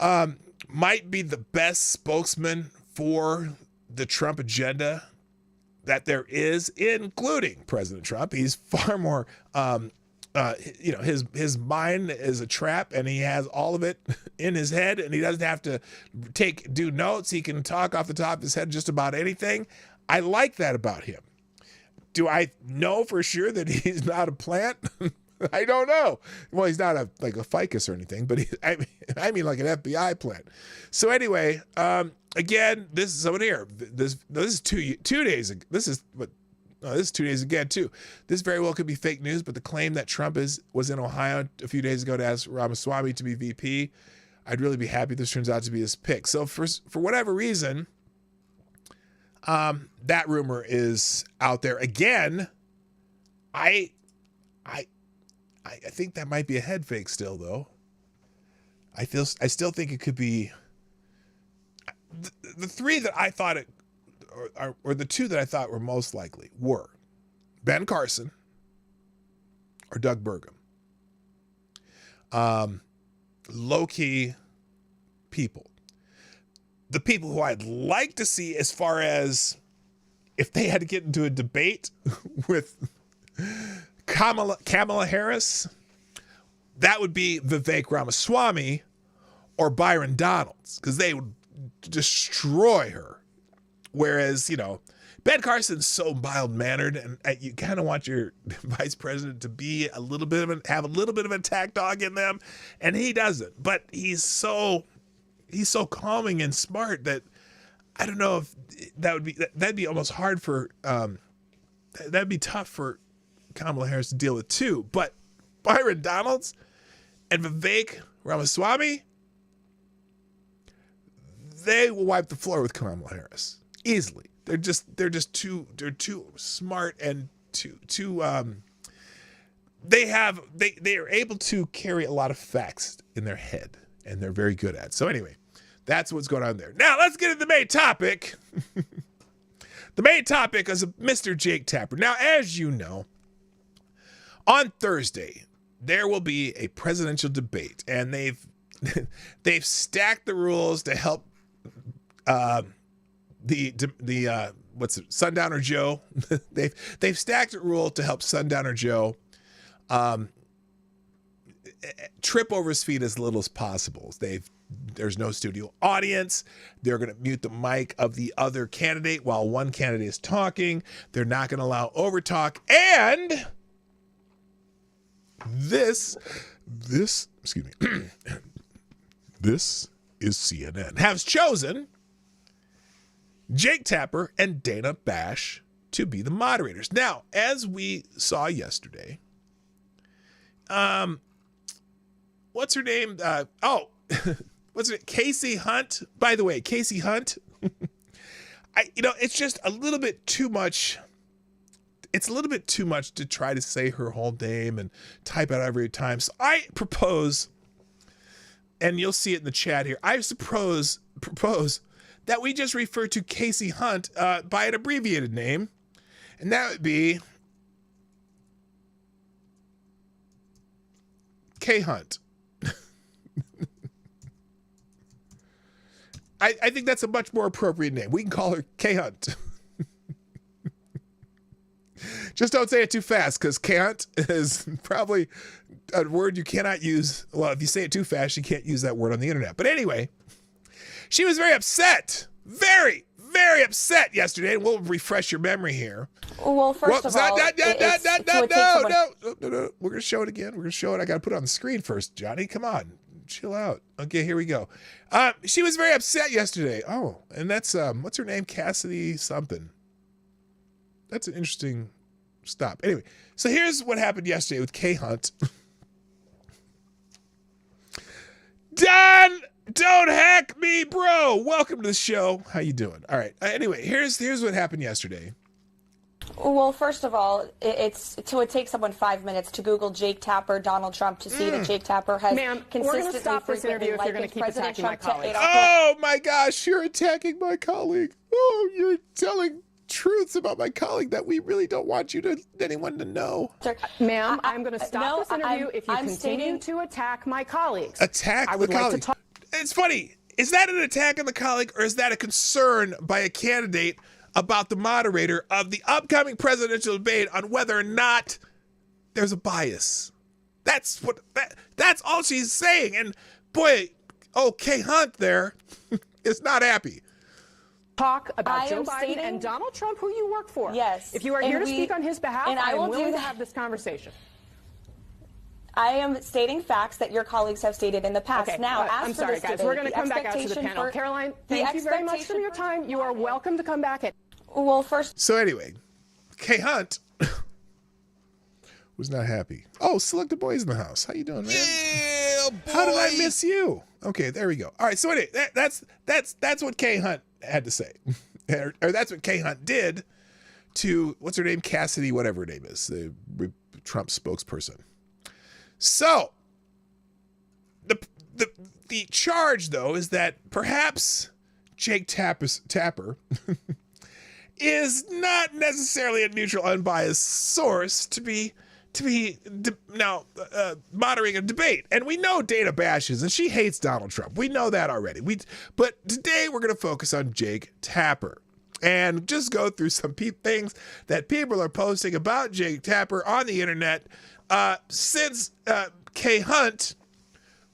might be the best spokesman for the Trump agenda that there is, including President Trump. He's far more, his mind is a trap, and he has all of it in his head, and he doesn't have to do notes. He can talk off the top of his head just about anything. I like that about him. Do I know for sure that he's not a plant? I don't know. Well, he's not like a ficus or anything, but I mean like an FBI plant. So anyway, again, this is someone here. This is 2 days ago. This is 2 days again too. This very well could be fake news, but the claim that Trump was in Ohio a few days ago to ask Ramaswamy to be VP, I'd really be happy this turns out to be his pick. So for whatever reason, that rumor is out there again. I think that might be a head fake still, though. I still think it could be the three that I thought or the two that I thought were most likely were Ben Carson or Doug Burgum. Low-key people. The people who I'd like to see, as far as if they had to get into a debate with Kamala Harris, that would be Vivek Ramaswamy or Byron Donalds, because they would destroy her. Whereas, Ben Carson's so mild-mannered, and you kind of want your vice president to be have a little bit of an attack dog in them, and he doesn't. But he's so calming and smart that I don't know if that'd be almost hard for that'd be tough for Kamala Harris to deal with too. But Byron Donalds and Vivek Ramaswamy, they will wipe the floor with Kamala Harris easily. They're just too smart and too they are able to carry a lot of facts in their head, and they're very good at it. So anyway, that's what's going on there. Now let's get into the main topic. The main topic is Mr. Jake Tapper. Now, as you know, on Thursday there will be a presidential debate, and they've stacked the rules to help Sundowner Joe. they've stacked a rule to help Sundowner Joe trip over his feet as little as possible. There's no studio audience. They're going to mute the mic of the other candidate while one candidate is talking. They're not going to allow overtalk. And this is CNN, has chosen Jake Tapper and Dana Bash to be the moderators. Now, as we saw yesterday, what's her name? What's her name? Kasie Hunt. By the way, Kasie Hunt. It's just a little bit too much. It's a little bit too much to try to say her whole name and type out every time. So I propose, and you'll see it in the chat here, I propose that we just refer to Kasie Hunt by an abbreviated name, and that would be KHunt. I think that's a much more appropriate name. We can call her KHunt. Just don't say it too fast, because KHunt is probably a word you cannot use. Well, if you say it too fast, you can't use that word on the internet. But anyway, she was very upset. Very, very upset yesterday. And we'll refresh your memory here. Well, first of all, no. We're going to show it again. We're going to show it. I got to put it on the screen first, Johnny. Come on. Chill out. Okay, here we go. She was very upset yesterday. Oh, and that's, what's her name? Cassidy something. That's an interesting stop. Anyway, so here's what happened yesterday with KHunt. Don, don't hack me, bro. Welcome to the show. How you doing? All right. Anyway, here's what happened yesterday. Well, first of all, it takes someone 5 minutes to Google Jake Tapper, Donald Trump, to see that Jake Tapper has consistently stop this interview if you're going to keep President attacking my Trump colleague. Oh my gosh, you're attacking my colleague. Oh, you're telling truths about my colleague that we really don't want anyone to know. Ma'am, I'm going to stop this interview if you continue to attack my colleagues. Attack the colleague. It's funny. Is that an attack on the colleague, or is that a concern by a candidate about the moderator of the upcoming presidential debate on whether or not there's a bias? That's all she's saying. And boy, KHunt there is not happy. Talk about Joe Biden and Donald Trump, who you work for. Yes. If you are here to speak on his behalf, I am willing to have this conversation. I am stating facts that your colleagues have stated in the past. Okay, now, I'm sorry, guys. We're going to come back out to the panel. Caroline, thank you very much for your time. You are welcome to come back. Well, first. So anyway, KHunt was not happy. Oh, Selected Boys in the house. How you doing, man? Yeah, boy. How did I miss you? Okay, there we go. All right, so anyway, that's what KHunt had to say, or that's what KHunt did to what's her name, Cassidy, whatever her name is, the Trump spokesperson. So the charge, though, is that perhaps Jake Tapper is not necessarily a neutral, unbiased source to be moderating a debate. And we know Dana bashes, and she hates Donald Trump. We know that already. But today we're going to focus on Jake Tapper and just go through some things that people are posting about Jake Tapper on the internet since KHunt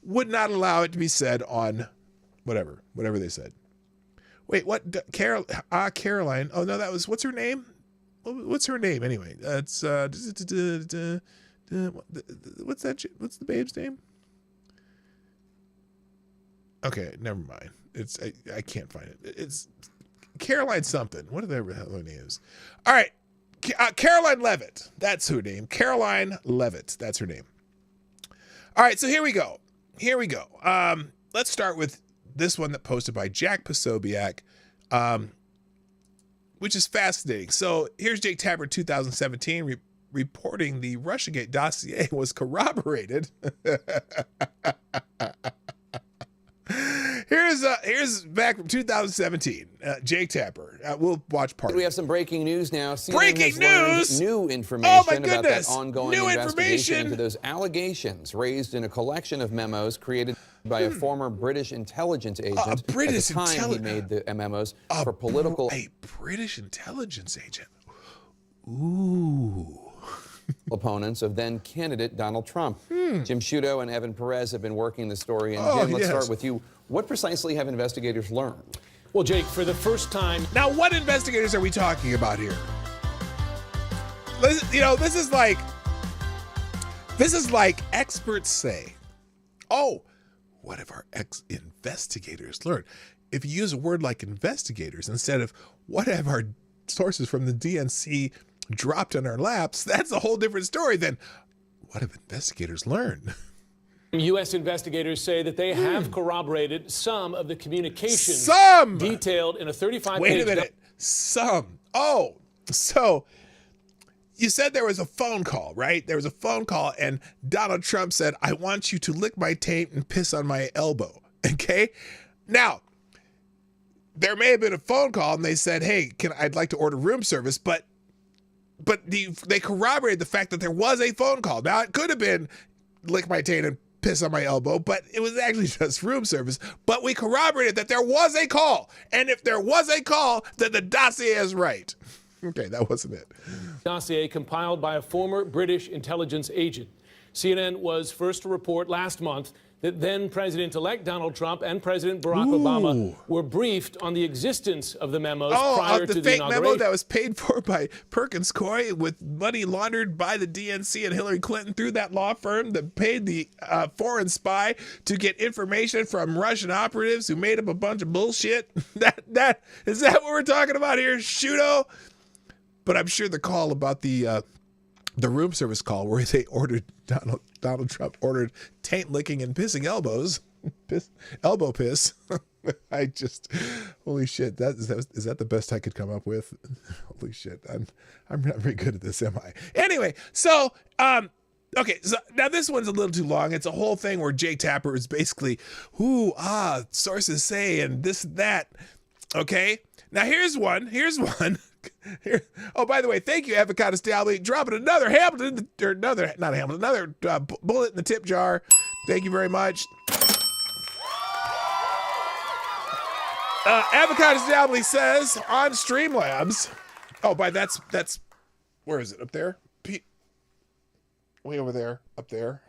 would not allow it to be said on whatever they said. Wait, what? Caroline. Oh, no, that was, what's her name? What's her name anyway? It's what's that? What's the babe's name? Okay, never mind. It's I can't find it. It's Caroline something. Whatever the hell her name is. All right, Caroline Levitt. That's her name. Caroline Levitt. That's her name. All right, so here we go. Let's start with this one that posted by Jack Posobiec, which is fascinating. So here's Jake Tapper 2017 reporting the Russiagate dossier was corroborated. Here's back from 2017. Jake Tapper. We'll watch part. We have some breaking news now. CNN breaking news! New information about that ongoing investigation into those allegations raised in a collection of memos created by a former British intelligence agent. A British at the time he made the memos for political. A British intelligence agent. Ooh. Opponents of then candidate Donald Trump. Jim Sciutto and Evan Perez have been working the story. And Jim, let's start with you. What precisely have investigators learned? Well, Jake, for the first time. Now, what investigators are we talking about here? This is like experts say, oh, what have our investigators learned? if you use a word like investigators instead of what have our sources from the DNC dropped in our laps, that's a whole different story than what have investigators learned. U.S. investigators say that they have corroborated some of the communications detailed in a 35-page... Wait a minute. Some. Oh, so you said there was a phone call, right? There was a phone call, and Donald Trump said, I want you to lick my taint and piss on my elbow. Okay? Now, there may have been a phone call, and they said, hey, I'd like to order room service, but they corroborated the fact that there was a phone call. Now, it could have been lick my taint and piss on my elbow, but it was actually just room service. But we corroborated that there was a call. And if there was a call, then the dossier is right. Okay, that wasn't it. Dossier compiled by a former British intelligence agent. CNN was first to report last month that then President-elect Donald Trump and President Barack Obama were briefed on the existence of the memos prior to the fake inauguration. memo that was paid for by Perkins Coie with money laundered by the DNC and Hillary Clinton through that law firm that paid the foreign spy to get information from Russian operatives who made up a bunch of bullshit. That is that what we're talking about here, Shudo? But I'm sure the call about the room service call where they ordered Donald Trump ordered taint licking and pissing elbows, elbow piss. I just, holy shit, is that the best I could come up with? Holy shit, I'm not very good at this, am I? Anyway, so okay, so now this one's a little too long. It's a whole thing where Jake Tapper is basically, sources say and this and that. Okay, now here's one. Here. Oh, by the way, thank you, Avocado Staley, dropping another bullet in the tip jar. Thank you very much. Avocado Staley says on Streamlabs. Oh, that's where is it? Up there? Way over there. Up there.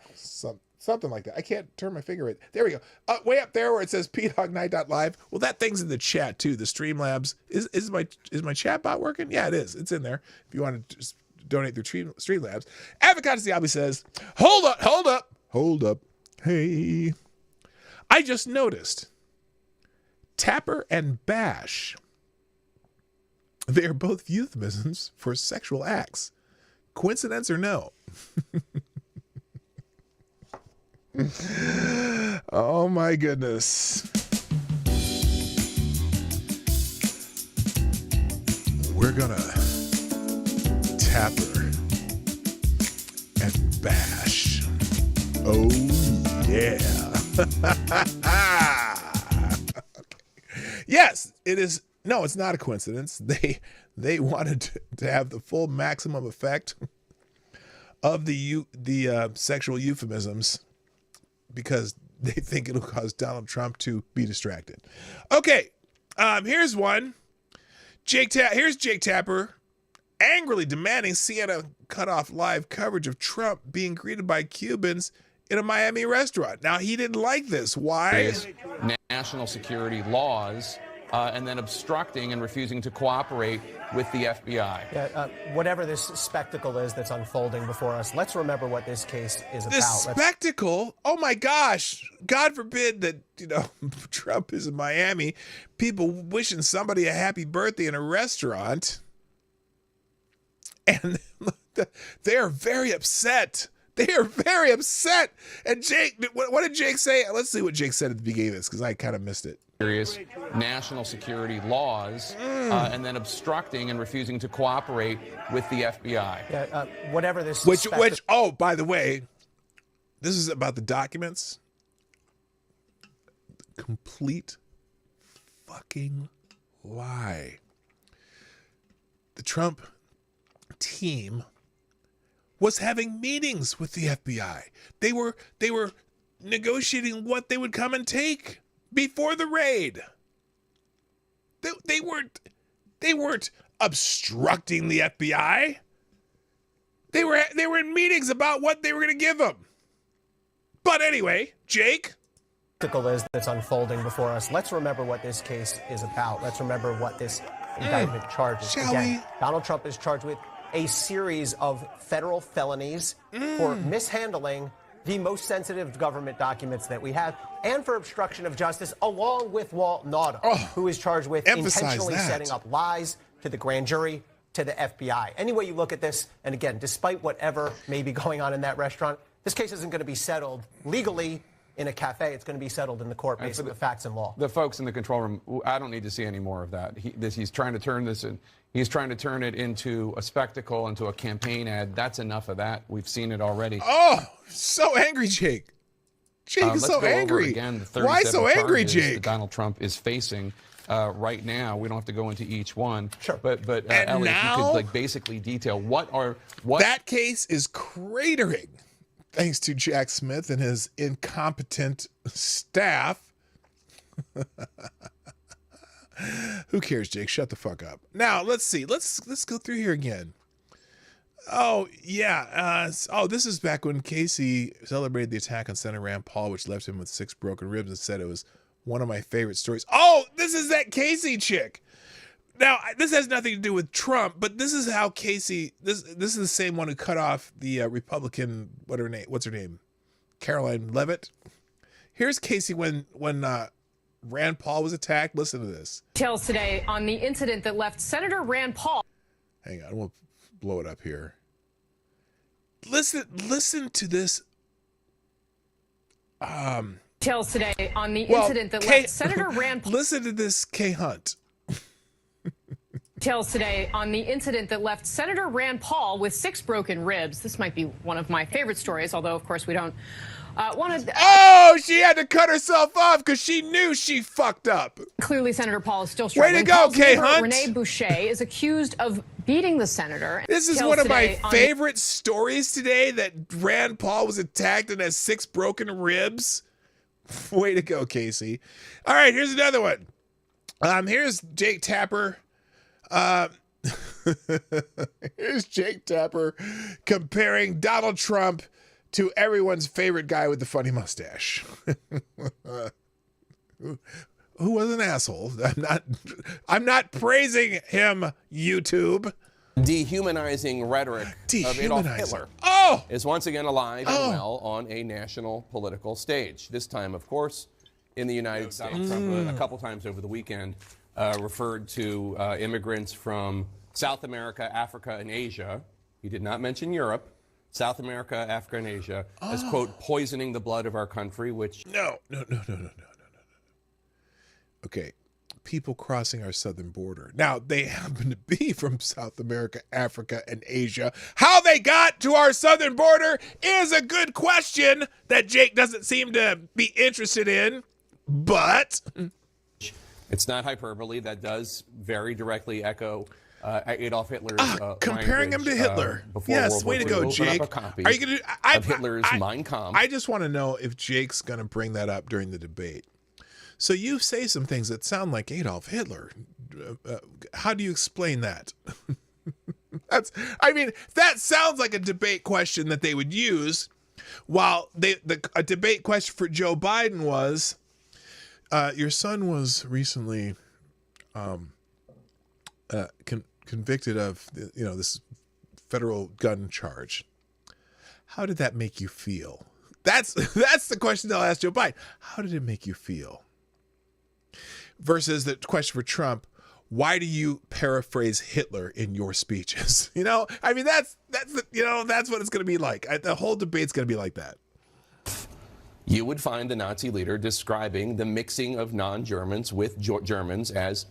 Something like that. I can't turn my finger right. There we go. Way up there where it says pdognight.live. Well, that thing's in the chat too. The Streamlabs. Is my chat bot working? Yeah, it is. It's in there. If you want to just donate through Streamlabs. Avocado Diablo says, hold up. Hey. I just noticed Tapper and Bash. They are both euphemisms for sexual acts. Coincidence or no? Oh my goodness. We're gonna Tapper and Bash. Oh yeah. Okay. Yes, it is. No, it's not a coincidence. They wanted to have the full maximum effect of the sexual euphemisms, because they think it'll cause Donald Trump to be distracted. Okay, here's one. Here's Jake Tapper angrily demanding CNN cut off live coverage of Trump being greeted by Cubans in a Miami restaurant. Now, he didn't like this. Why? National security laws and then obstructing and refusing to cooperate with the FBI. Yeah, whatever this spectacle is that's unfolding before us, let's remember what this case is about. This spectacle? Oh my gosh. God forbid that, Trump is in Miami. People wishing somebody a happy birthday in a restaurant. And they are very upset. They are very upset. And Jake, what did Jake say? Let's see what Jake said at the beginning of this, because I kind of missed it. Serious national security laws and then obstructing and refusing to cooperate with the FBI. Yeah, whatever this... Which, oh, by the way, this is about the documents. Complete fucking lie. The Trump team was having meetings with the FBI. They were negotiating what they would come and take before the raid. They weren't obstructing the FBI. They were in meetings about what they were going to give them. But anyway, Jake. That's unfolding before us. Let's remember what this case is about. Let's remember what this indictment charges. Shall we? Donald Trump is charged with a series of federal felonies for mishandling the most sensitive government documents that we have, and for obstruction of justice, along with Walt Nauta, who is charged with intentionally setting up lies to the grand jury, to the FBI. Any way you look at this, and again, despite whatever may be going on in that restaurant, this case isn't going to be settled legally in a cafe. It's going to be settled in the court based on the facts and law. The folks in the control room, I don't need to see any more of that. He's trying to turn this in. He's trying to turn it into a spectacle, into a campaign ad. That's enough of that. We've seen it already. Oh, so angry, Jake. Jake is so angry. Again, the Why so angry, Jake? That Donald Trump is facing right now. We don't have to go into each one. Sure. But Ellie, if you could basically detail what that case is cratering, thanks to Jack Smith and his incompetent staff. Who cares, Jake? Shut the fuck up. Now, let's see. Let's go through here again. Oh, yeah. This is back when Kasie celebrated the attack on Senator Rand Paul, which left him with 6 broken ribs, and said it was one of my favorite stories. Oh, this is that Kasie chick. Now, this has nothing to do with Trump, but this is how Kasie, this is the same one who cut off the Republican, what's her name? Caroline Leavitt. Here's Kasie when Rand Paul was attacked. Listen to this. Details today on the incident that left Senator Rand Paul. Hang on, we'll blow it up here. Listen to this. Details today on the incident that left Senator Rand Paul. Listen to this, KHunt. Details today on the incident that left Senator Rand Paul with 6 broken ribs. This might be one of my favorite stories, although, of course, we don't want to... Oh, she had to cut herself off because she knew she fucked up. Clearly, Senator Paul is still struggling. Way to go, KHunt. Rene Boucher is accused of beating the senator. This is one of my favorite stories today, that Rand Paul was attacked and has 6 broken ribs. Way to go, Kasie. All right, here's another one. Here's Jake Tapper. Here's Jake Tapper comparing Donald Trump to everyone's favorite guy with the funny mustache. Who was an asshole. I'm not praising him, YouTube. Dehumanizing rhetoric of Adolf Hitler is once again alive and well on a national political stage. This time, of course, in the United States. Trump, a couple times over the weekend, referred to immigrants from South America, Africa, and Asia. He did not mention Europe. South America, Africa, and Asia as, quote, poisoning the blood of our country, which... No. Okay, people crossing our southern border. Now, they happen to be from South America, Africa, and Asia. How they got to our southern border is a good question that Jake doesn't seem to be interested in, but... It's not hyperbole. That does very directly echo Adolf Hitler's comparing him to Hitler. Yes, way to go, Jake. Are you going to Hitler's Mein Kampf? I just want to know if Jake's going to bring that up during the debate. So you say some things that sound like Adolf Hitler. How do you explain that? That sounds like a debate question that they would use. While a debate question for Joe Biden was, your son was recently convicted of this federal gun charge. How did that make you feel? That's the question they'll ask Joe Biden. How did it make you feel? Versus the question for Trump, why do you paraphrase Hitler in your speeches? That's what it's going to be like. The whole debate's going to be like that. You would find the Nazi leader describing the mixing of non-Germans with Germans as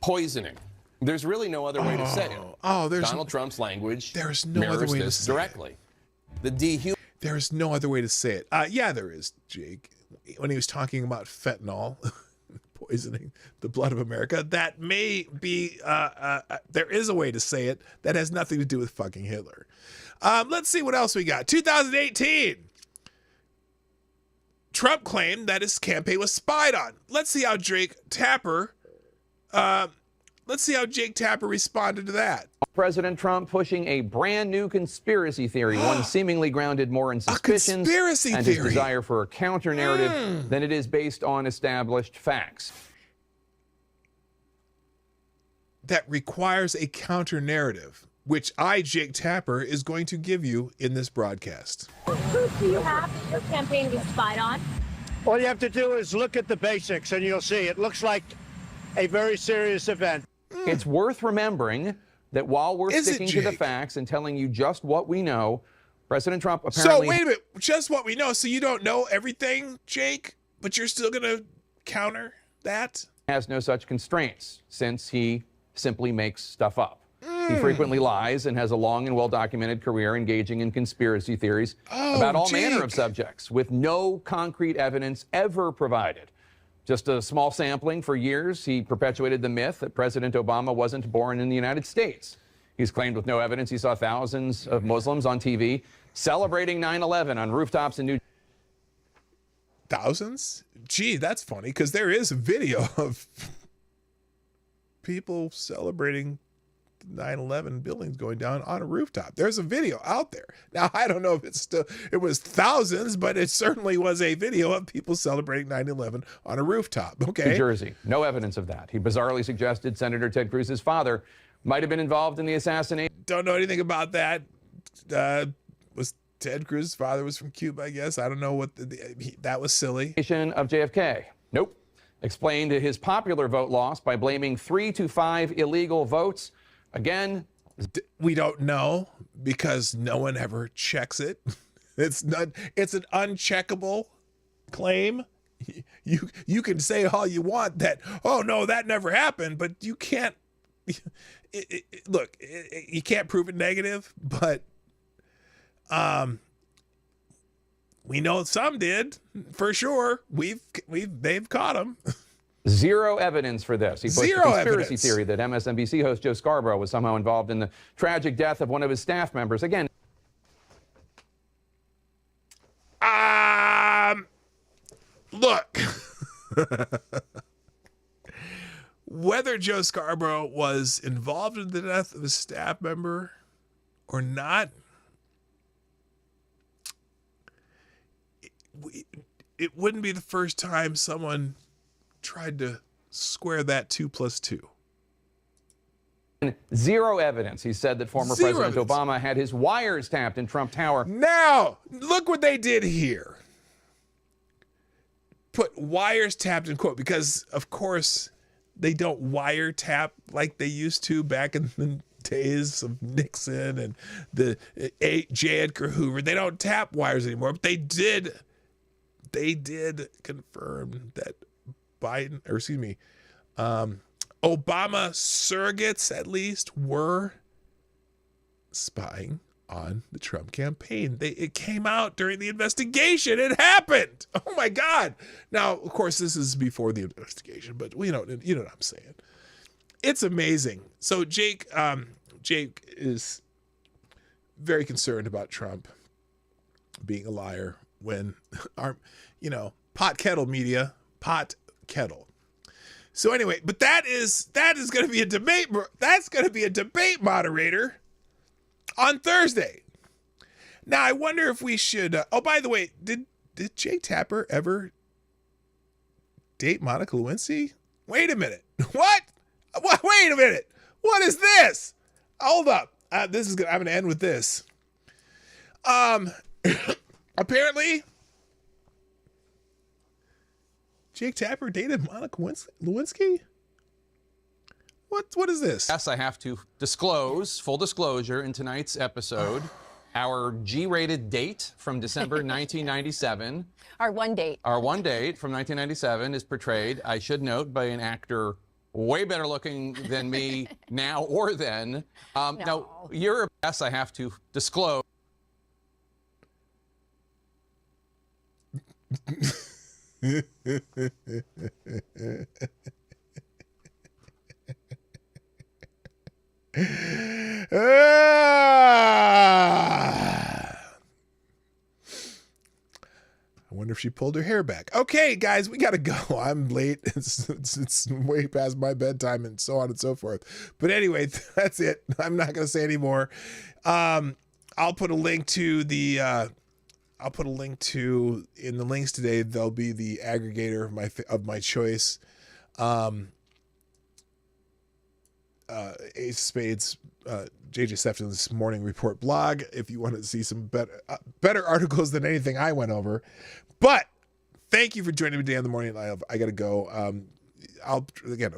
poisoning. There's really no other way to say it. Donald Trump's language there's no other way to say directly. There's no other way to say it. Yeah, there is, Jake. When he was talking about fentanyl poisoning the blood of America, that may be, there is a way to say it that has nothing to do with fucking Hitler. Let's see what else we got. 2018. Trump claimed that his campaign was spied on. Let's see how Jake Tapper responded to that. President Trump pushing a brand new conspiracy theory, one seemingly grounded more in suspicions and his desire for a counter-narrative than it is based on established facts. That requires a counter-narrative. which Jake Tapper, is going to give you in this broadcast. Who do you have that your campaign was spied on? All you have to do is look at the basics and you'll see it looks like a very serious event. It's worth remembering that while we're sticking to the facts and telling you just what we know, President Trump apparently... So, wait a minute. Just what we know. So you don't know everything, Jake, but you're still going to counter that? ...has no such constraints, since he simply makes stuff up. He frequently lies and has a long and well-documented career engaging in conspiracy theories about all manner of subjects, with no concrete evidence ever provided. Just a small sampling. For years, he perpetuated the myth that President Obama wasn't born in the United States. He's claimed with no evidence he saw thousands of Muslims on TV celebrating 9/11 on rooftops in New... Thousands? Gee, that's funny, because there is a video of people celebrating 9/11 buildings going down on a rooftop. There's a video out there. Now, I don't know if it was thousands, but it certainly was a video of people celebrating 9/11 on a rooftop. Okay. New Jersey. No evidence of that. He bizarrely suggested Senator Ted Cruz's father might have been involved in the assassination. Don't know anything about that. Was Ted Cruz's father was from Cuba, I guess. I don't know what that was silly. Of JFK. Nope. Explained his popular vote loss by blaming 3 to 5 illegal votes. Again, we don't know because no one ever checks it. It's an uncheckable claim. You can say all you want that, oh no, that never happened, but you can't look, you can't prove it negative, but we know some did for sure. They've caught them. Zero evidence for this. He pushed a conspiracy theory that MSNBC host Joe Scarborough was somehow involved in the tragic death of one of his staff members. Again, look, whether Joe Scarborough was involved in the death of a staff member or not, it wouldn't be the first time someone tried to square that 2 + 2. Zero evidence. He said that former President Obama had his wires tapped in Trump Tower. Now, look what they did here. Put wires tapped in quote, because of course they don't wiretap like they used to back in the days of Nixon and the J. Edgar Hoover. They don't tap wires anymore, but they did confirm that Obama surrogates at least were spying on the Trump campaign. It came out during the investigation. It happened. Oh my God. Now, of course, this is before the investigation, but you know what I'm saying. It's amazing. So Jake is very concerned about Trump being a liar when pot kettle media, pot kettle. So anyway, but that is going to be a debate. That's going to be a debate moderator on Thursday. Now I wonder if we should. Oh, by the way, did Jake Tapper ever date Monica Lewinsky? Wait a minute. What? Wait a minute. What is this? Hold up. I'm going to end with this. Apparently, Jake Tapper dated Monica Lewinsky? What is this? Yes, I have to disclose, full disclosure, in tonight's episode, our G-rated date from December 1997. Our one date. Our one date from 1997 is portrayed, I should note, by an actor way better looking than me now or then. No. Now, yes, I have to disclose. I wonder if she pulled her hair back. Okay, guys, we gotta go. I'm late. It's way past my bedtime and so on and so forth. But anyway, that's it. I'm not gonna say any more. I'll put a link to the. In the links today. There'll be the aggregator of my choice. Ace of Spades JJ Sefton's Morning Report blog if you want to see some better articles than anything I went over. But thank you for joining me today on the Morning Live. I got to go. I'll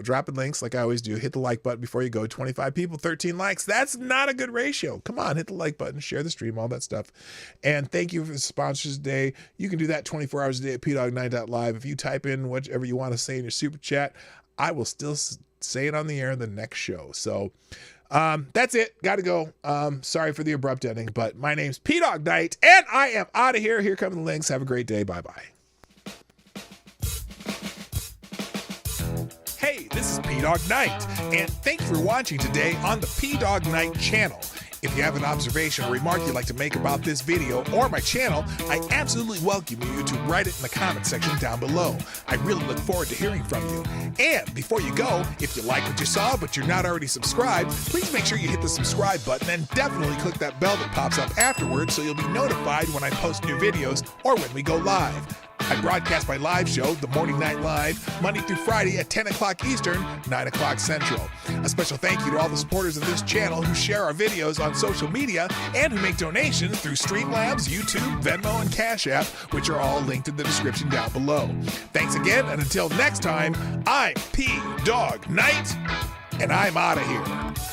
drop in links like I always do. Hit the like button before you go. 25 people, 13 likes. That's not a good ratio. Come on, hit the like button, share the stream, all that stuff. And thank you for the sponsors today. You can do that 24 hours a day at pdog9.live. If you type in whatever you want to say in your super chat, I will still say it on the air in the next show. So that's it. Got to go. Sorry for the abrupt ending, but my name's P-Dog Knight, and I am out of here. Here come the links. Have a great day. Bye-bye. Hey, this is P-Dog Knight, and thank you for watching today on the P-Dog Knight channel. If you have an observation or remark you'd like to make about this video or my channel, I absolutely welcome you to write it in the comment section down below. I really look forward to hearing from you. And before you go, if you like what you saw but you're not already subscribed, please make sure you hit the subscribe button and definitely click that bell that pops up afterwards so you'll be notified when I post new videos or when we go live. I broadcast my live show, The Morning Night Live, Monday through Friday at 10 o'clock Eastern, 9 o'clock Central. A special thank you to all the supporters of this channel who share our videos on social media and who make donations through Streamlabs, YouTube, Venmo, and Cash App, which are all linked in the description down below. Thanks again, and until next time, I'm P-Dog Knight, and I'm out of here.